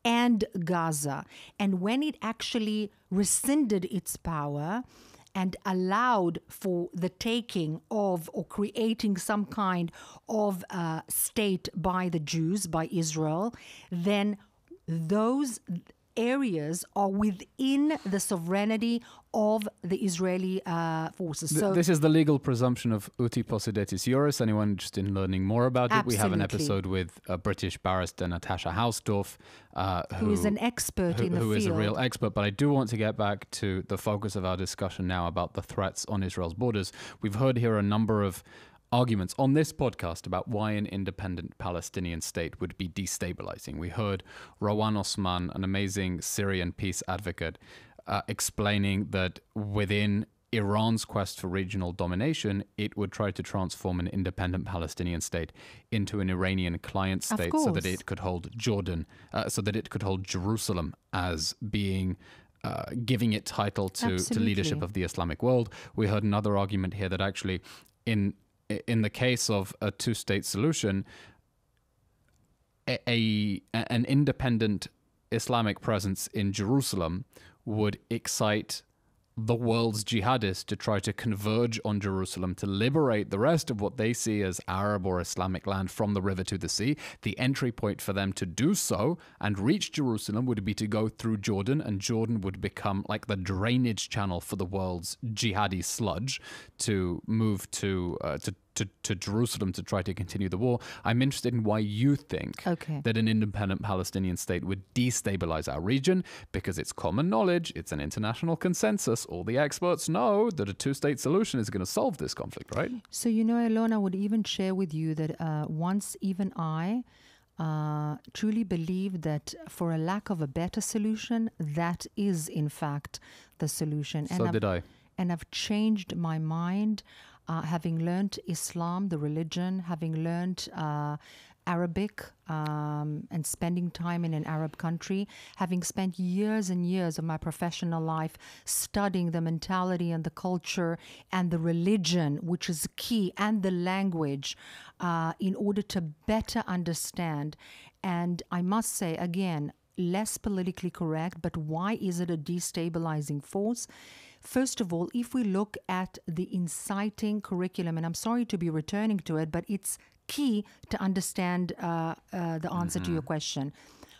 and Gaza. And when it actually rescinded its power and allowed for the taking of or creating some kind of state by the Jews, by Israel, then those areas are within the sovereignty of the Israeli forces. So this is the legal presumption of uti possidetis juris. Anyone interested in learning more about it? We have an episode with British barrister Natasha Hausdorff, who is an expert in the field. Who is a real expert. But I do want to get back to the focus of our discussion now about the threats on Israel's borders. We've heard here a number of arguments on this podcast about why an independent Palestinian state would be destabilizing. We heard Rowan Osman, an amazing Syrian peace advocate, explaining that within Iran's quest for regional domination, it would try to transform an independent Palestinian state into an Iranian client state so that it could hold Jerusalem as being giving it title to leadership of the Islamic world. We heard another argument here that actually in the case of a two-state solution, an independent Islamic presence in Jerusalem would excite the world's jihadists to try to converge on Jerusalem to liberate the rest of what they see as Arab or Islamic land from the river to the sea. The entry point for them to do so and reach Jerusalem would be to go through Jordan, and Jordan would become like the drainage channel for the world's jihadi sludge to move to Jerusalem to try to continue the war. I'm interested in why you think that an independent Palestinian state would destabilize our region, because it's common knowledge, it's an international consensus. All the experts know that a two-state solution is going to solve this conflict, right? So, Eylon, I would even share with you that once even I truly believe that for a lack of a better solution, that is in fact the solution. So did I. And I've changed my mind. Having learned Islam, the religion, having learned Arabic and spending time in an Arab country, having spent years and years of my professional life studying the mentality and the culture and the religion, which is key, and the language, in order to better understand. And I must say, again, less politically correct, but why is it a destabilizing force? First of all, if we look at the inciting curriculum, and I'm sorry to be returning to it, but it's key to understand the answer to your question.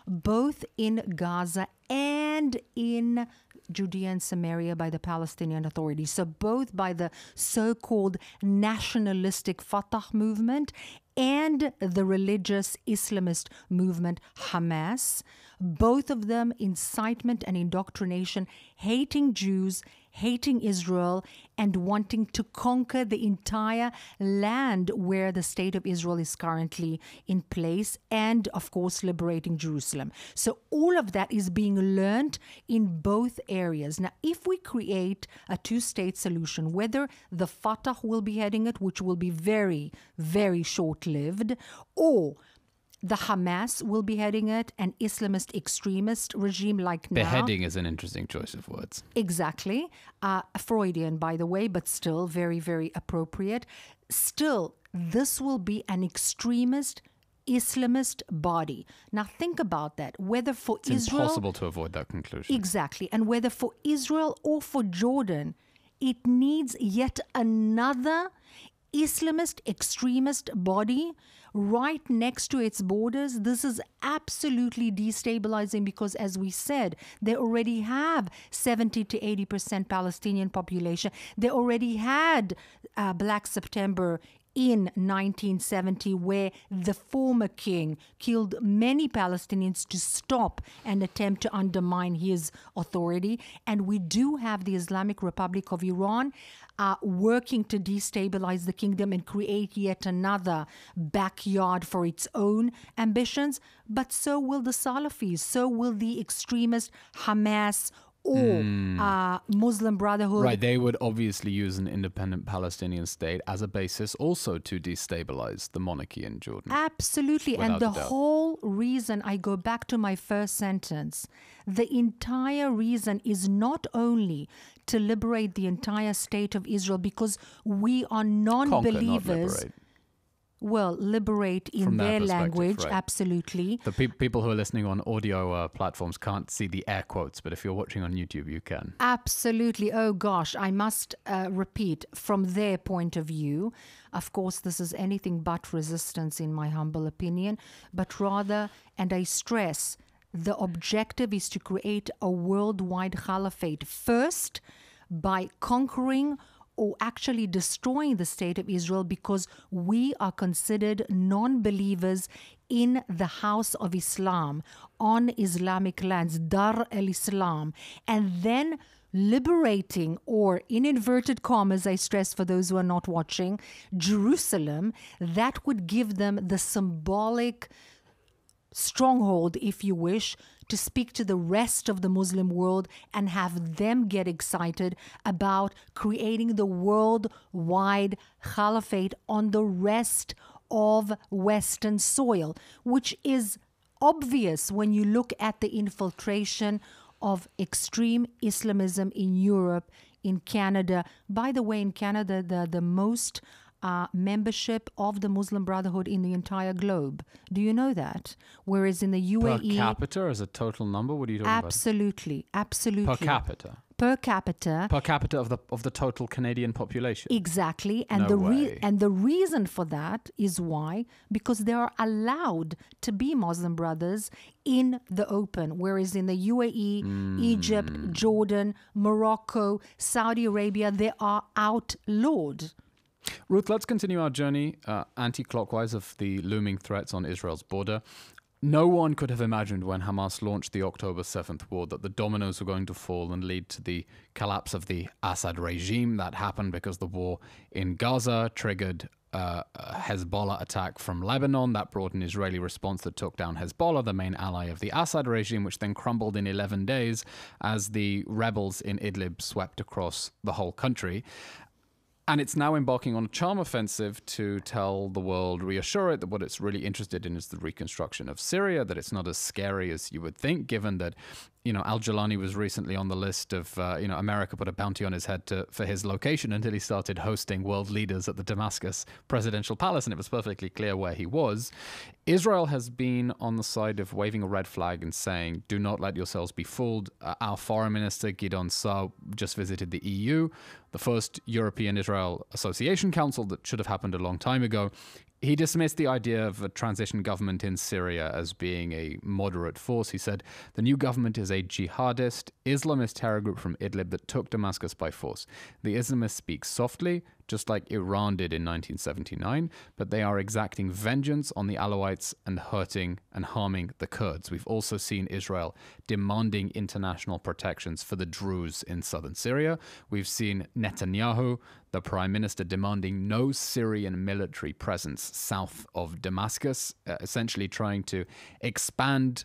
Both in Gaza and in Judea and Samaria by the Palestinian Authority. So both by the so-called nationalistic Fatah movement and the religious Islamist movement Hamas. Both of them incitement and indoctrination, hating Jews, hating Israel, and wanting to conquer the entire land where the state of Israel is currently in place, and of course liberating Jerusalem. So all of that is being learned in both areas. Now, if we create a two-state solution, whether the Fatah will be heading it, which will be very, very short-lived, or the Hamas will be heading it, an Islamist extremist regime like now. Beheading is an interesting choice of words. Exactly. Freudian, by the way, but still very, very appropriate. Still, this will be an extremist Islamist body. Now think about that. Whether for Israel... It's impossible to avoid that conclusion. Exactly. And whether for Israel or for Jordan, it needs yet another Islamist extremist body right next to its borders. This is absolutely destabilizing because, as we said, they already have 70 to 80% Palestinian population. They already had Black September in 1970, where the former king killed many Palestinians to stop an attempt to undermine his authority. And we do have the Islamic Republic of Iran working to destabilize the kingdom and create yet another backyard for its own ambitions. But so will the Salafis, so will the extremist Hamas or Muslim Brotherhood. Right, they would obviously use an independent Palestinian state as a basis also to destabilize the monarchy in Jordan. Absolutely. And the whole reason, I go back to my first sentence, the entire reason is not only to liberate the entire state of Israel, because we are non-believers. Well, liberate in their language, right. Absolutely. The people who are listening on audio platforms can't see the air quotes, but if you're watching on YouTube, you can. Absolutely. Oh, gosh, I must repeat, from their point of view, of course, this is anything but resistance in my humble opinion, but rather, and I stress, the objective is to create a worldwide caliphate, first by conquering or actually destroying the state of Israel, because we are considered non-believers in the house of Islam, on Islamic lands, Dar al-Islam, and then liberating, or in inverted commas, I stress for those who are not watching, Jerusalem. That would give them the symbolic stronghold, if you wish, to speak to the rest of the Muslim world and have them get excited about creating the worldwide caliphate on the rest of Western soil, which is obvious when you look at the infiltration of extreme Islamism in Europe, in Canada. By the way, in Canada, the most membership of the Muslim Brotherhood in the entire globe. Do you know that? Whereas in the UAE... Per capita as a total number? What are you talking about? Absolutely. Per capita? per capita. Per capita of the total Canadian population. Exactly. And No way. and the reason for that is why? Because they are allowed to be Muslim brothers in the open, whereas in the UAE, Egypt, Jordan, Morocco, Saudi Arabia, they are outlawed. Ruth, let's continue our journey anti-clockwise of the looming threats on Israel's border. No one could have imagined when Hamas launched the October 7th war that the dominoes were going to fall and lead to the collapse of the Assad regime. That happened because the war in Gaza triggered a Hezbollah attack from Lebanon. That brought an Israeli response that took down Hezbollah, the main ally of the Assad regime, which then crumbled in 11 days as the rebels in Idlib swept across the whole country. And it's now embarking on a charm offensive to tell the world, reassure it that what it's really interested in is the reconstruction of Syria, that it's not as scary as you would think, given that, Al-Jilani was recently on the list of, America put a bounty on his head for his location until he started hosting world leaders at the Damascus presidential palace, and it was perfectly clear where he was. Israel has been on the side of waving a red flag and saying, do not let yourselves be fooled. Our foreign minister, Gideon Saar, just visited the EU, the first European-Israel Association Council that should have happened a long time ago. He dismissed the idea of a transition government in Syria as being a moderate force. He said, the new government is a jihadist, Islamist terror group from Idlib that took Damascus by force. The Islamists speak softly, just like Iran did in 1979, but they are exacting vengeance on the Alawites and hurting and harming the Kurds. We've also seen Israel demanding international protections for the Druze in southern Syria. We've seen Netanyahu, the prime minister, demanding no Syrian military presence south of Damascus, essentially trying to expand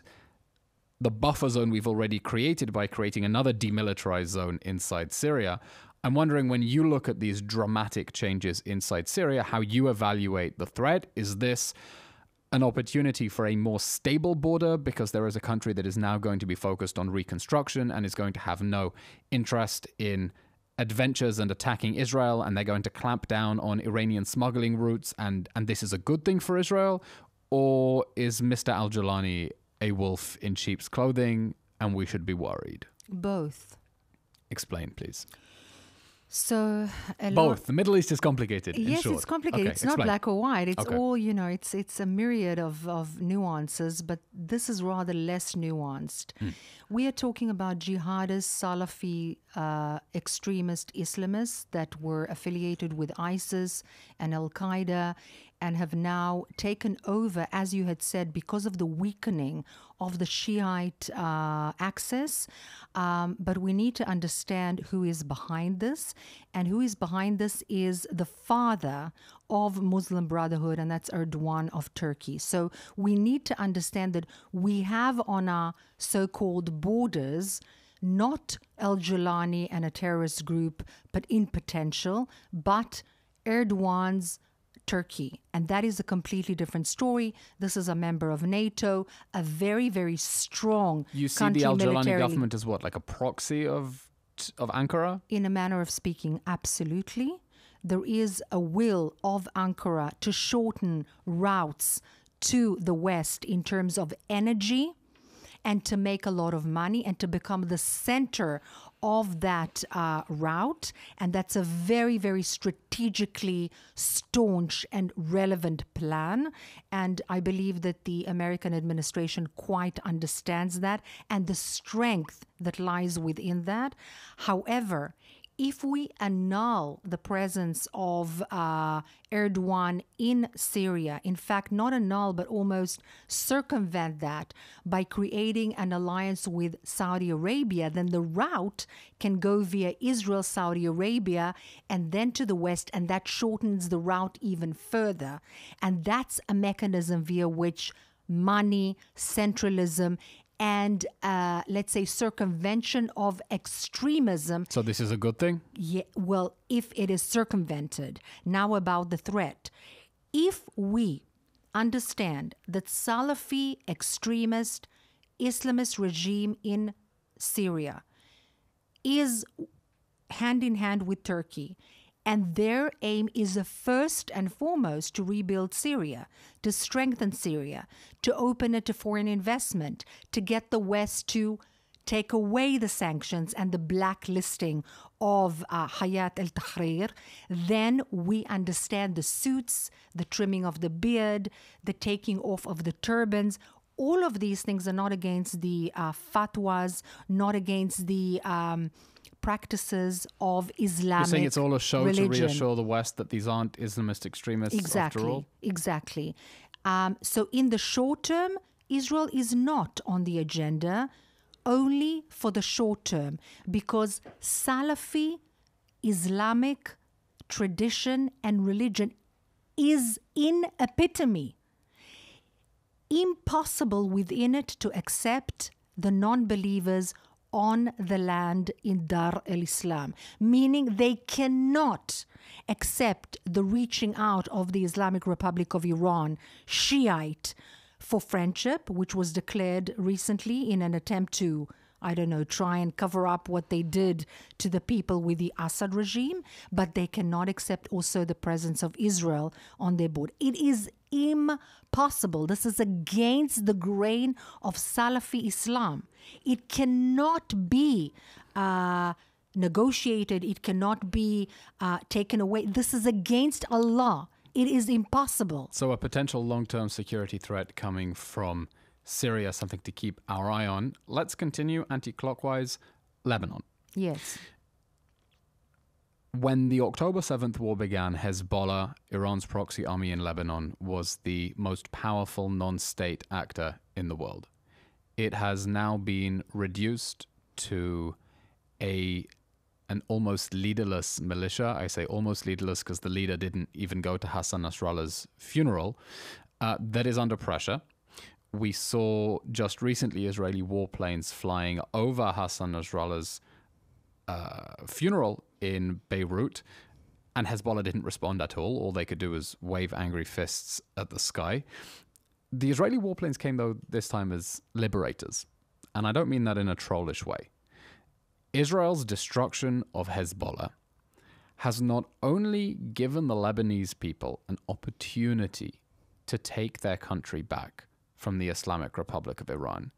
the buffer zone we've already created by creating another demilitarized zone inside Syria. I'm wondering, when you look at these dramatic changes inside Syria, how you evaluate the threat. Is this an opportunity for a more stable border because there is a country that is now going to be focused on reconstruction and is going to have no interest in adventures and attacking Israel, and they're going to clamp down on Iranian smuggling routes, and this is a good thing for Israel? Or is Mr. Al-Jilani a wolf in sheep's clothing and we should be worried? Both. Explain, please. So both. The Middle East is complicated. In yes, short. it's complicated. Okay, it's not black or white. It's Okay. all, it's a myriad of nuances, but this is rather less nuanced. We are talking about jihadist, Salafi, extremist Islamists that were affiliated with ISIS and Al-Qaeda and have now taken over, as you had said, because of the weakening of the Shiite axis. But we need to understand who is behind this. And who is behind this is the father of Muslim Brotherhood, and that's Erdogan of Turkey. So we need to understand that we have on our so-called borders not Al-Jilani and a terrorist group, but in potential, but Erdogan's Turkey. And that is a completely different story. This is a member of NATO, a very, very strong You see country the Al-Jilani militarily. government as what, like a proxy of Ankara? In a manner of speaking, absolutely. There is a will of Ankara to shorten routes to the West in terms of energy and to make a lot of money and to become the center of that route. And that's a very, very strategically staunch and relevant plan. And I believe that the American administration quite understands that and the strength that lies within that. However, if we annul the presence of Erdogan in Syria, in fact, not annul, but almost circumvent that by creating an alliance with Saudi Arabia, then the route can go via Israel, Saudi Arabia, and then to the West, and that shortens the route even further. And that's a mechanism via which money, centralism, and let's say circumvention of extremism. So this is a good thing? Yeah, well, if it is circumvented. Now about the threat. If we understand that Salafi extremist Islamist regime in Syria is hand in hand with Turkey, and their aim is first and foremost to rebuild Syria, to strengthen Syria, to open it to foreign investment, to get the West to take away the sanctions and the blacklisting of Hayat al-Tahrir, then we understand the suits, the trimming of the beard, the taking off of the turbans. All of these things are not against the fatwas, not against the practices of Islamic You're saying it's all a show religion. to reassure the West that these aren't Islamist extremists after all? Exactly. So in the short term, Israel is not on the agenda only for the short term, because Salafi Islamic tradition and religion is in epitome. Impossible within it to accept the non-believers on the land in Dar el-Islam, meaning they cannot accept the reaching out of the Islamic Republic of Iran, Shiite, for friendship, which was declared recently in an attempt to, try and cover up what they did to the people with the Assad regime, but they cannot accept also the presence of Israel on their board. It is impossible. This is against the grain of Salafi Islam. It cannot be negotiated. It cannot be taken away. This is against Allah. It is impossible. So a potential long-term security threat coming from Syria, something to keep our eye on. Let's continue anti-clockwise. Lebanon. Yes. When the October 7th war began, Hezbollah, Iran's proxy army in Lebanon, was the most powerful non-state actor in the world. It has now been reduced to an almost leaderless militia. I say almost leaderless because the leader didn't even go to Hassan Nasrallah's funeral. That is under pressure. We saw just recently Israeli warplanes flying over Hassan Nasrallah's funeral in Beirut, and Hezbollah didn't respond at all. All they could do was wave angry fists at the sky. The Israeli warplanes came, though, this time as liberators, and I don't mean that in a trollish way. Israel's destruction of Hezbollah has not only given the Lebanese people an opportunity to take their country back from the Islamic Republic of Iran,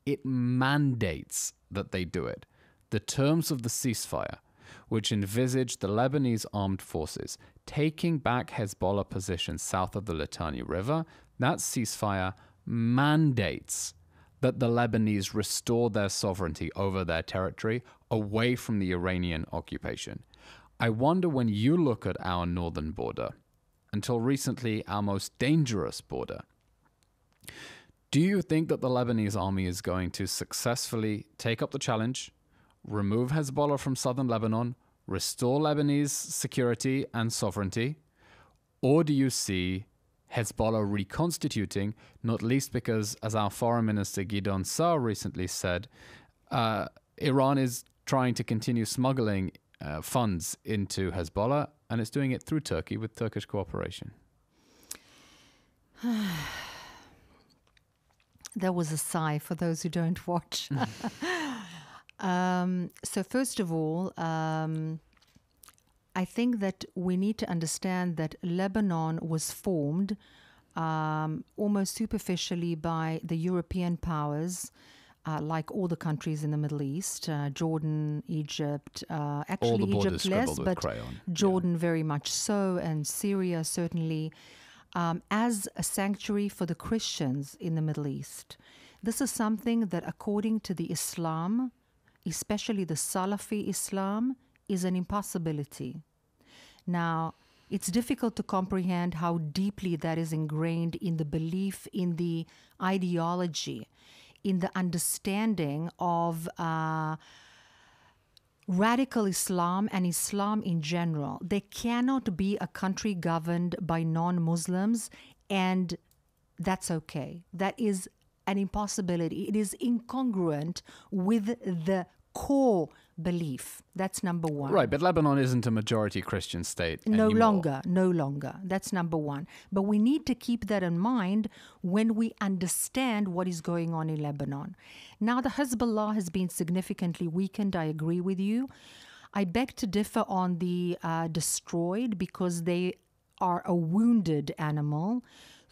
it mandates that they do it. The terms of the ceasefire, which envisaged the Lebanese armed forces taking back Hezbollah positions south of the Litani River, that ceasefire mandates that the Lebanese restore their sovereignty over their territory away from the Iranian occupation. I wonder, when you look at our northern border, until recently our most dangerous border, do you think that the Lebanese army is going to successfully take up the challenge, remove Hezbollah from southern Lebanon, restore Lebanese security and sovereignty? Or do you see Hezbollah reconstituting, not least because, as our foreign minister Gideon Sa'ar recently said, Iran is trying to continue smuggling funds into Hezbollah, and it's doing it through Turkey with Turkish cooperation? There was a sigh for those who don't watch. So first of all, I think that we need to understand that Lebanon was formed almost superficially by the European powers, like all the countries in the Middle East, Jordan, Egypt, actually Egypt less, but Jordan very much so, and Syria certainly, as a sanctuary for the Christians in the Middle East. This is something that, according to the Islam, especially the Salafi Islam, is an impossibility. Now, it's difficult to comprehend how deeply that is ingrained in the belief, in the ideology, in the understanding of radical Islam and Islam in general. There cannot be a country governed by non-Muslims, and that's okay. That is an impossibility. It is incongruent with the core belief. That's number one. Right, but Lebanon isn't a majority Christian state No anymore. longer. That's number one. But we need to keep that in mind when we understand what is going on in Lebanon. Now, the Hezbollah has been significantly weakened. I agree with you. I beg to differ on the destroyed, because they are a wounded animal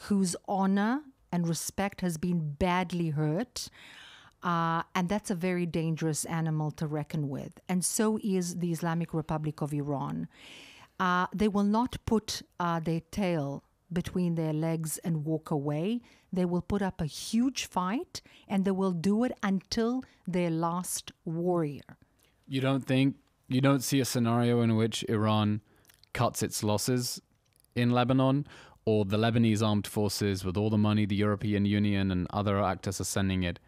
whose honor and respect has been badly hurt. And that's a very dangerous animal to reckon with. And so is the Islamic Republic of Iran. They will not put their tail between their legs and walk away. They will put up a huge fight, and they will do it until their last warrior. You don't see a scenario in which Iran cuts its losses in Lebanon, or the Lebanese armed forces, with all the money the European Union and other actors are sending it,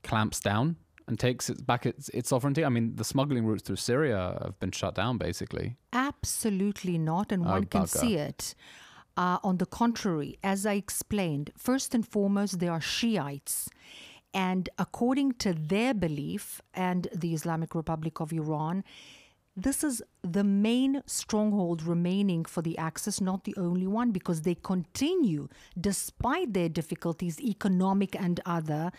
clamps down and takes back its sovereignty? I mean, the smuggling routes through Syria have been shut down, basically. Absolutely not, and one can see it. On the contrary, as I explained, first and foremost, they are Shiites. And according to their belief and the Islamic Republic of Iran, this is the main stronghold remaining for the Axis, not the only one, because they continue, despite their difficulties, economic and other,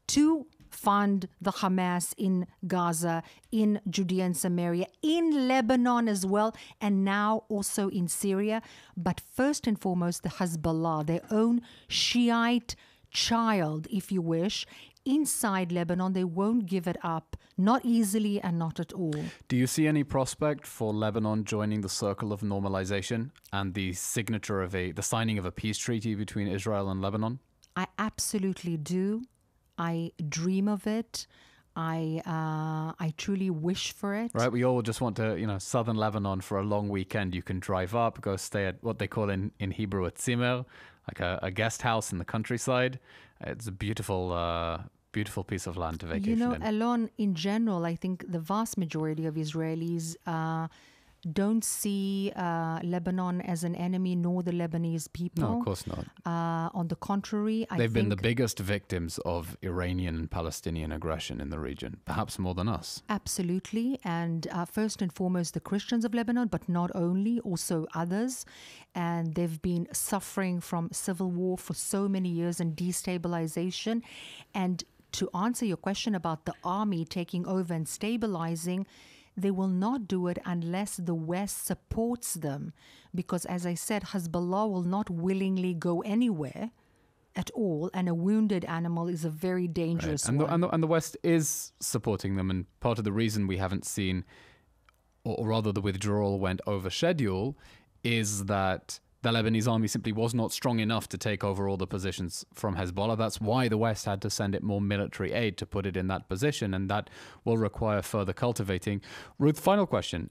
to fund the Hamas in Gaza, in Judea and Samaria, in Lebanon as well, and now also in Syria. But first and foremost, the Hezbollah, their own Shiite child, if you wish, inside Lebanon. They won't give it up, not easily and not at all. Do you see any prospect for Lebanon joining the circle of normalization and the signature of the signing of a peace treaty between Israel and Lebanon? I absolutely do. I dream of it. I truly wish for it. Right, we all just want to, southern Lebanon for a long weekend. You can drive up, go stay at what they call in Hebrew a tzimmer, like a guest house in the countryside. It's a beautiful piece of land to vacation in. Eylon, in general, I think the vast majority of Israelis don't see Lebanon as an enemy, nor the Lebanese people. No, of course not. On the contrary, They've been the biggest victims of Iranian and Palestinian aggression in the region, perhaps more than us. Absolutely. And first and foremost, the Christians of Lebanon, but not only, also others. And they've been suffering from civil war for so many years and destabilization. And to answer your question about the army taking over and stabilizing, they will not do it unless the West supports them. Because, as I said, Hezbollah will not willingly go anywhere at all, and a wounded animal is a very dangerous one. And the West is supporting them, and part of the reason we haven't seen, or rather the withdrawal went over schedule, is that the Lebanese army simply was not strong enough to take over all the positions from Hezbollah. That's why the West had to send it more military aid to put it in that position, and that will require further cultivating. Ruth, final question.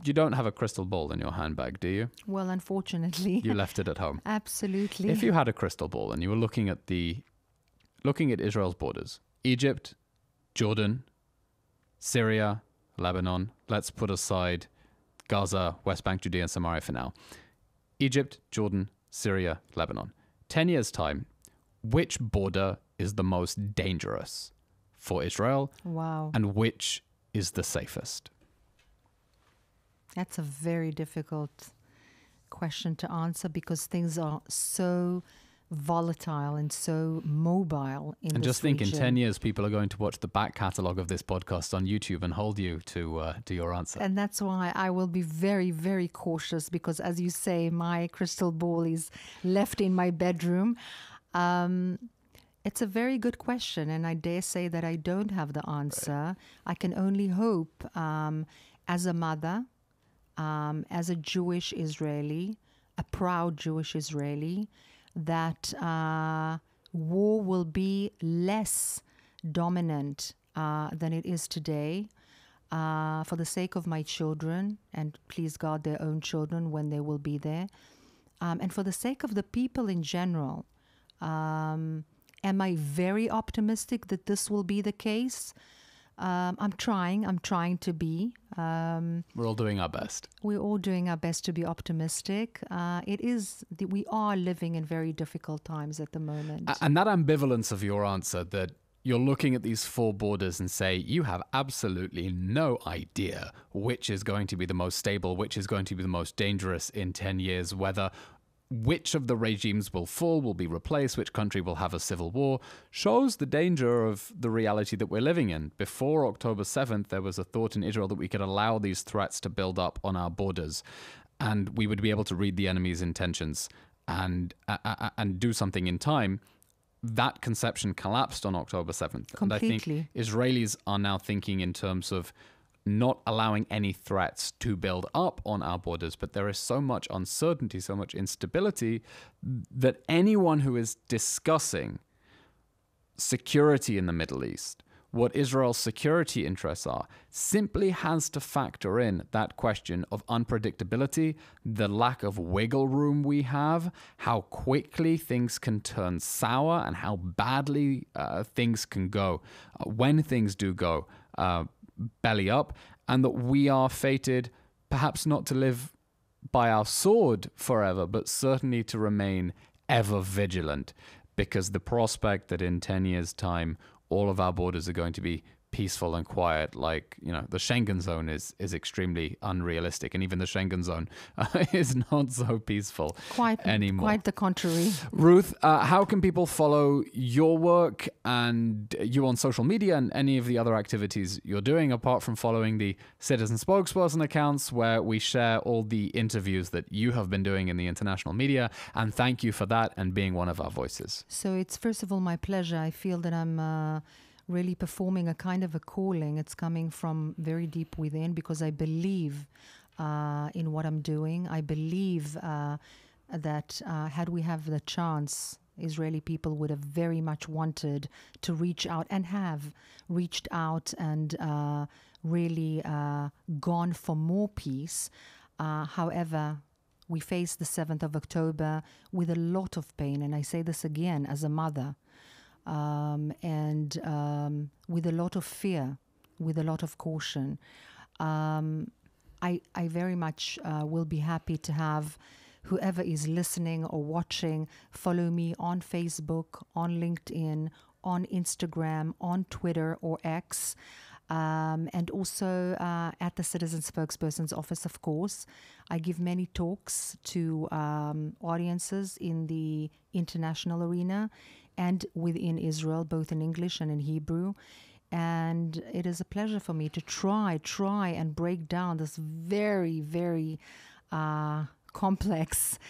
You don't have a crystal ball in your handbag, do you? Well, unfortunately. You left it at home. Absolutely. If you had a crystal ball and you were looking at Israel's borders, Egypt, Jordan, Syria, Lebanon, let's put aside Gaza, West Bank, Judea and Samaria for now. Egypt, Jordan, Syria, Lebanon. 10 years' time, which border is the most dangerous for Israel? Wow. And which is the safest? That's a very difficult question to answer because things are so volatile and so mobile in this region. And just think, in 10 years, people are going to watch the back catalogue of this podcast on YouTube and hold you to your answer. And that's why I will be very, very cautious because, as you say, my crystal ball is left in my bedroom. It's a very good question, and I dare say that I don't have the answer. Right. I can only hope, as a mother, as a Jewish Israeli, a proud Jewish Israeli, that war will be less dominant than it is today for the sake of my children, and please God, their own children when they will be there, and for the sake of the people in general. Am I very optimistic that this will be the case? I'm trying to be. We're all doing our best. We're all doing our best to be optimistic. We are living in very difficult times at the moment. And that ambivalence of your answer, that you're looking at these four borders and say you have absolutely no idea which is going to be the most stable, which is going to be the most dangerous in 10 years, which of the regimes will fall, will be replaced, which country will have a civil war, shows the danger of the reality that we're living in. Before October 7th, there was a thought in Israel that we could allow these threats to build up on our borders, and we would be able to read the enemy's intentions and do something in time. that conception collapsed on October 7th. Completely. And I think Israelis are now thinking in terms of not allowing any threats to build up on our borders, but there is so much uncertainty, so much instability, that anyone who is discussing security in the Middle East, what Israel's security interests are, simply has to factor in that question of unpredictability, the lack of wiggle room we have, how quickly things can turn sour, and how badly things can go when things do go belly up, and that we are fated perhaps not to live by our sword forever, but certainly to remain ever vigilant, because the prospect that in 10 years' time all of our borders are going to be peaceful and quiet, like, you know, the Schengen zone is extremely unrealistic, and even the Schengen zone is not so peaceful anymore. Quite the contrary. Ruth, how can people follow your work and you on social media and any of the other activities you're doing, apart from following the Citizen Spokesperson accounts where we share all the interviews that you have been doing in the international media? And thank you for that and being one of our voices. So it's first of all my pleasure. I feel that I'm really performing a kind of a calling. It's coming from very deep within, because I believe in what I'm doing. I believe that had we have the chance, Israeli people would have very much wanted to reach out, and have reached out, and really gone for more peace. However, we face the 7th of October with a lot of pain, and I say this again as a mother, and with a lot of fear, with a lot of caution. I very much will be happy to have whoever is listening or watching follow me on Facebook, on LinkedIn, on Instagram, on Twitter or X, and also at the Citizen Spokesperson's office, of course. I give many talks to audiences in the international arena and within Israel, both in English and in Hebrew. And it is a pleasure for me to try and break down this very, very complex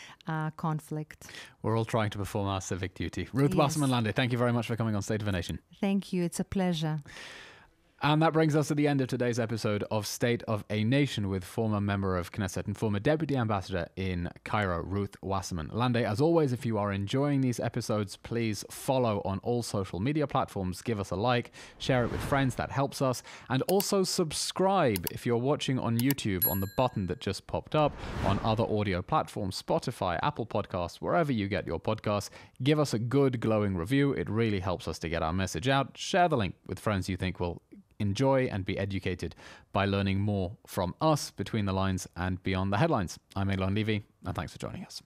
conflict. We're all trying to perform our civic duty. Ruth Wasserman-Lande, thank you very much for coming on State of a Nation. Thank you. It's a pleasure. And that brings us to the end of today's episode of State of a Nation with former member of Knesset and former Deputy Ambassador in Cairo, Ruth Wasserman-Lande. As always, if you are enjoying these episodes, please follow on all social media platforms, give us a like, share it with friends, that helps us. And also subscribe if you're watching on YouTube on the button that just popped up, on other audio platforms, Spotify, Apple Podcasts, wherever you get your podcasts. Give us a good glowing review. It really helps us to get our message out. Share the link with friends you think will enjoy and be educated by learning more from us between the lines and beyond the headlines. I'm Eylon Levy, and thanks for joining us.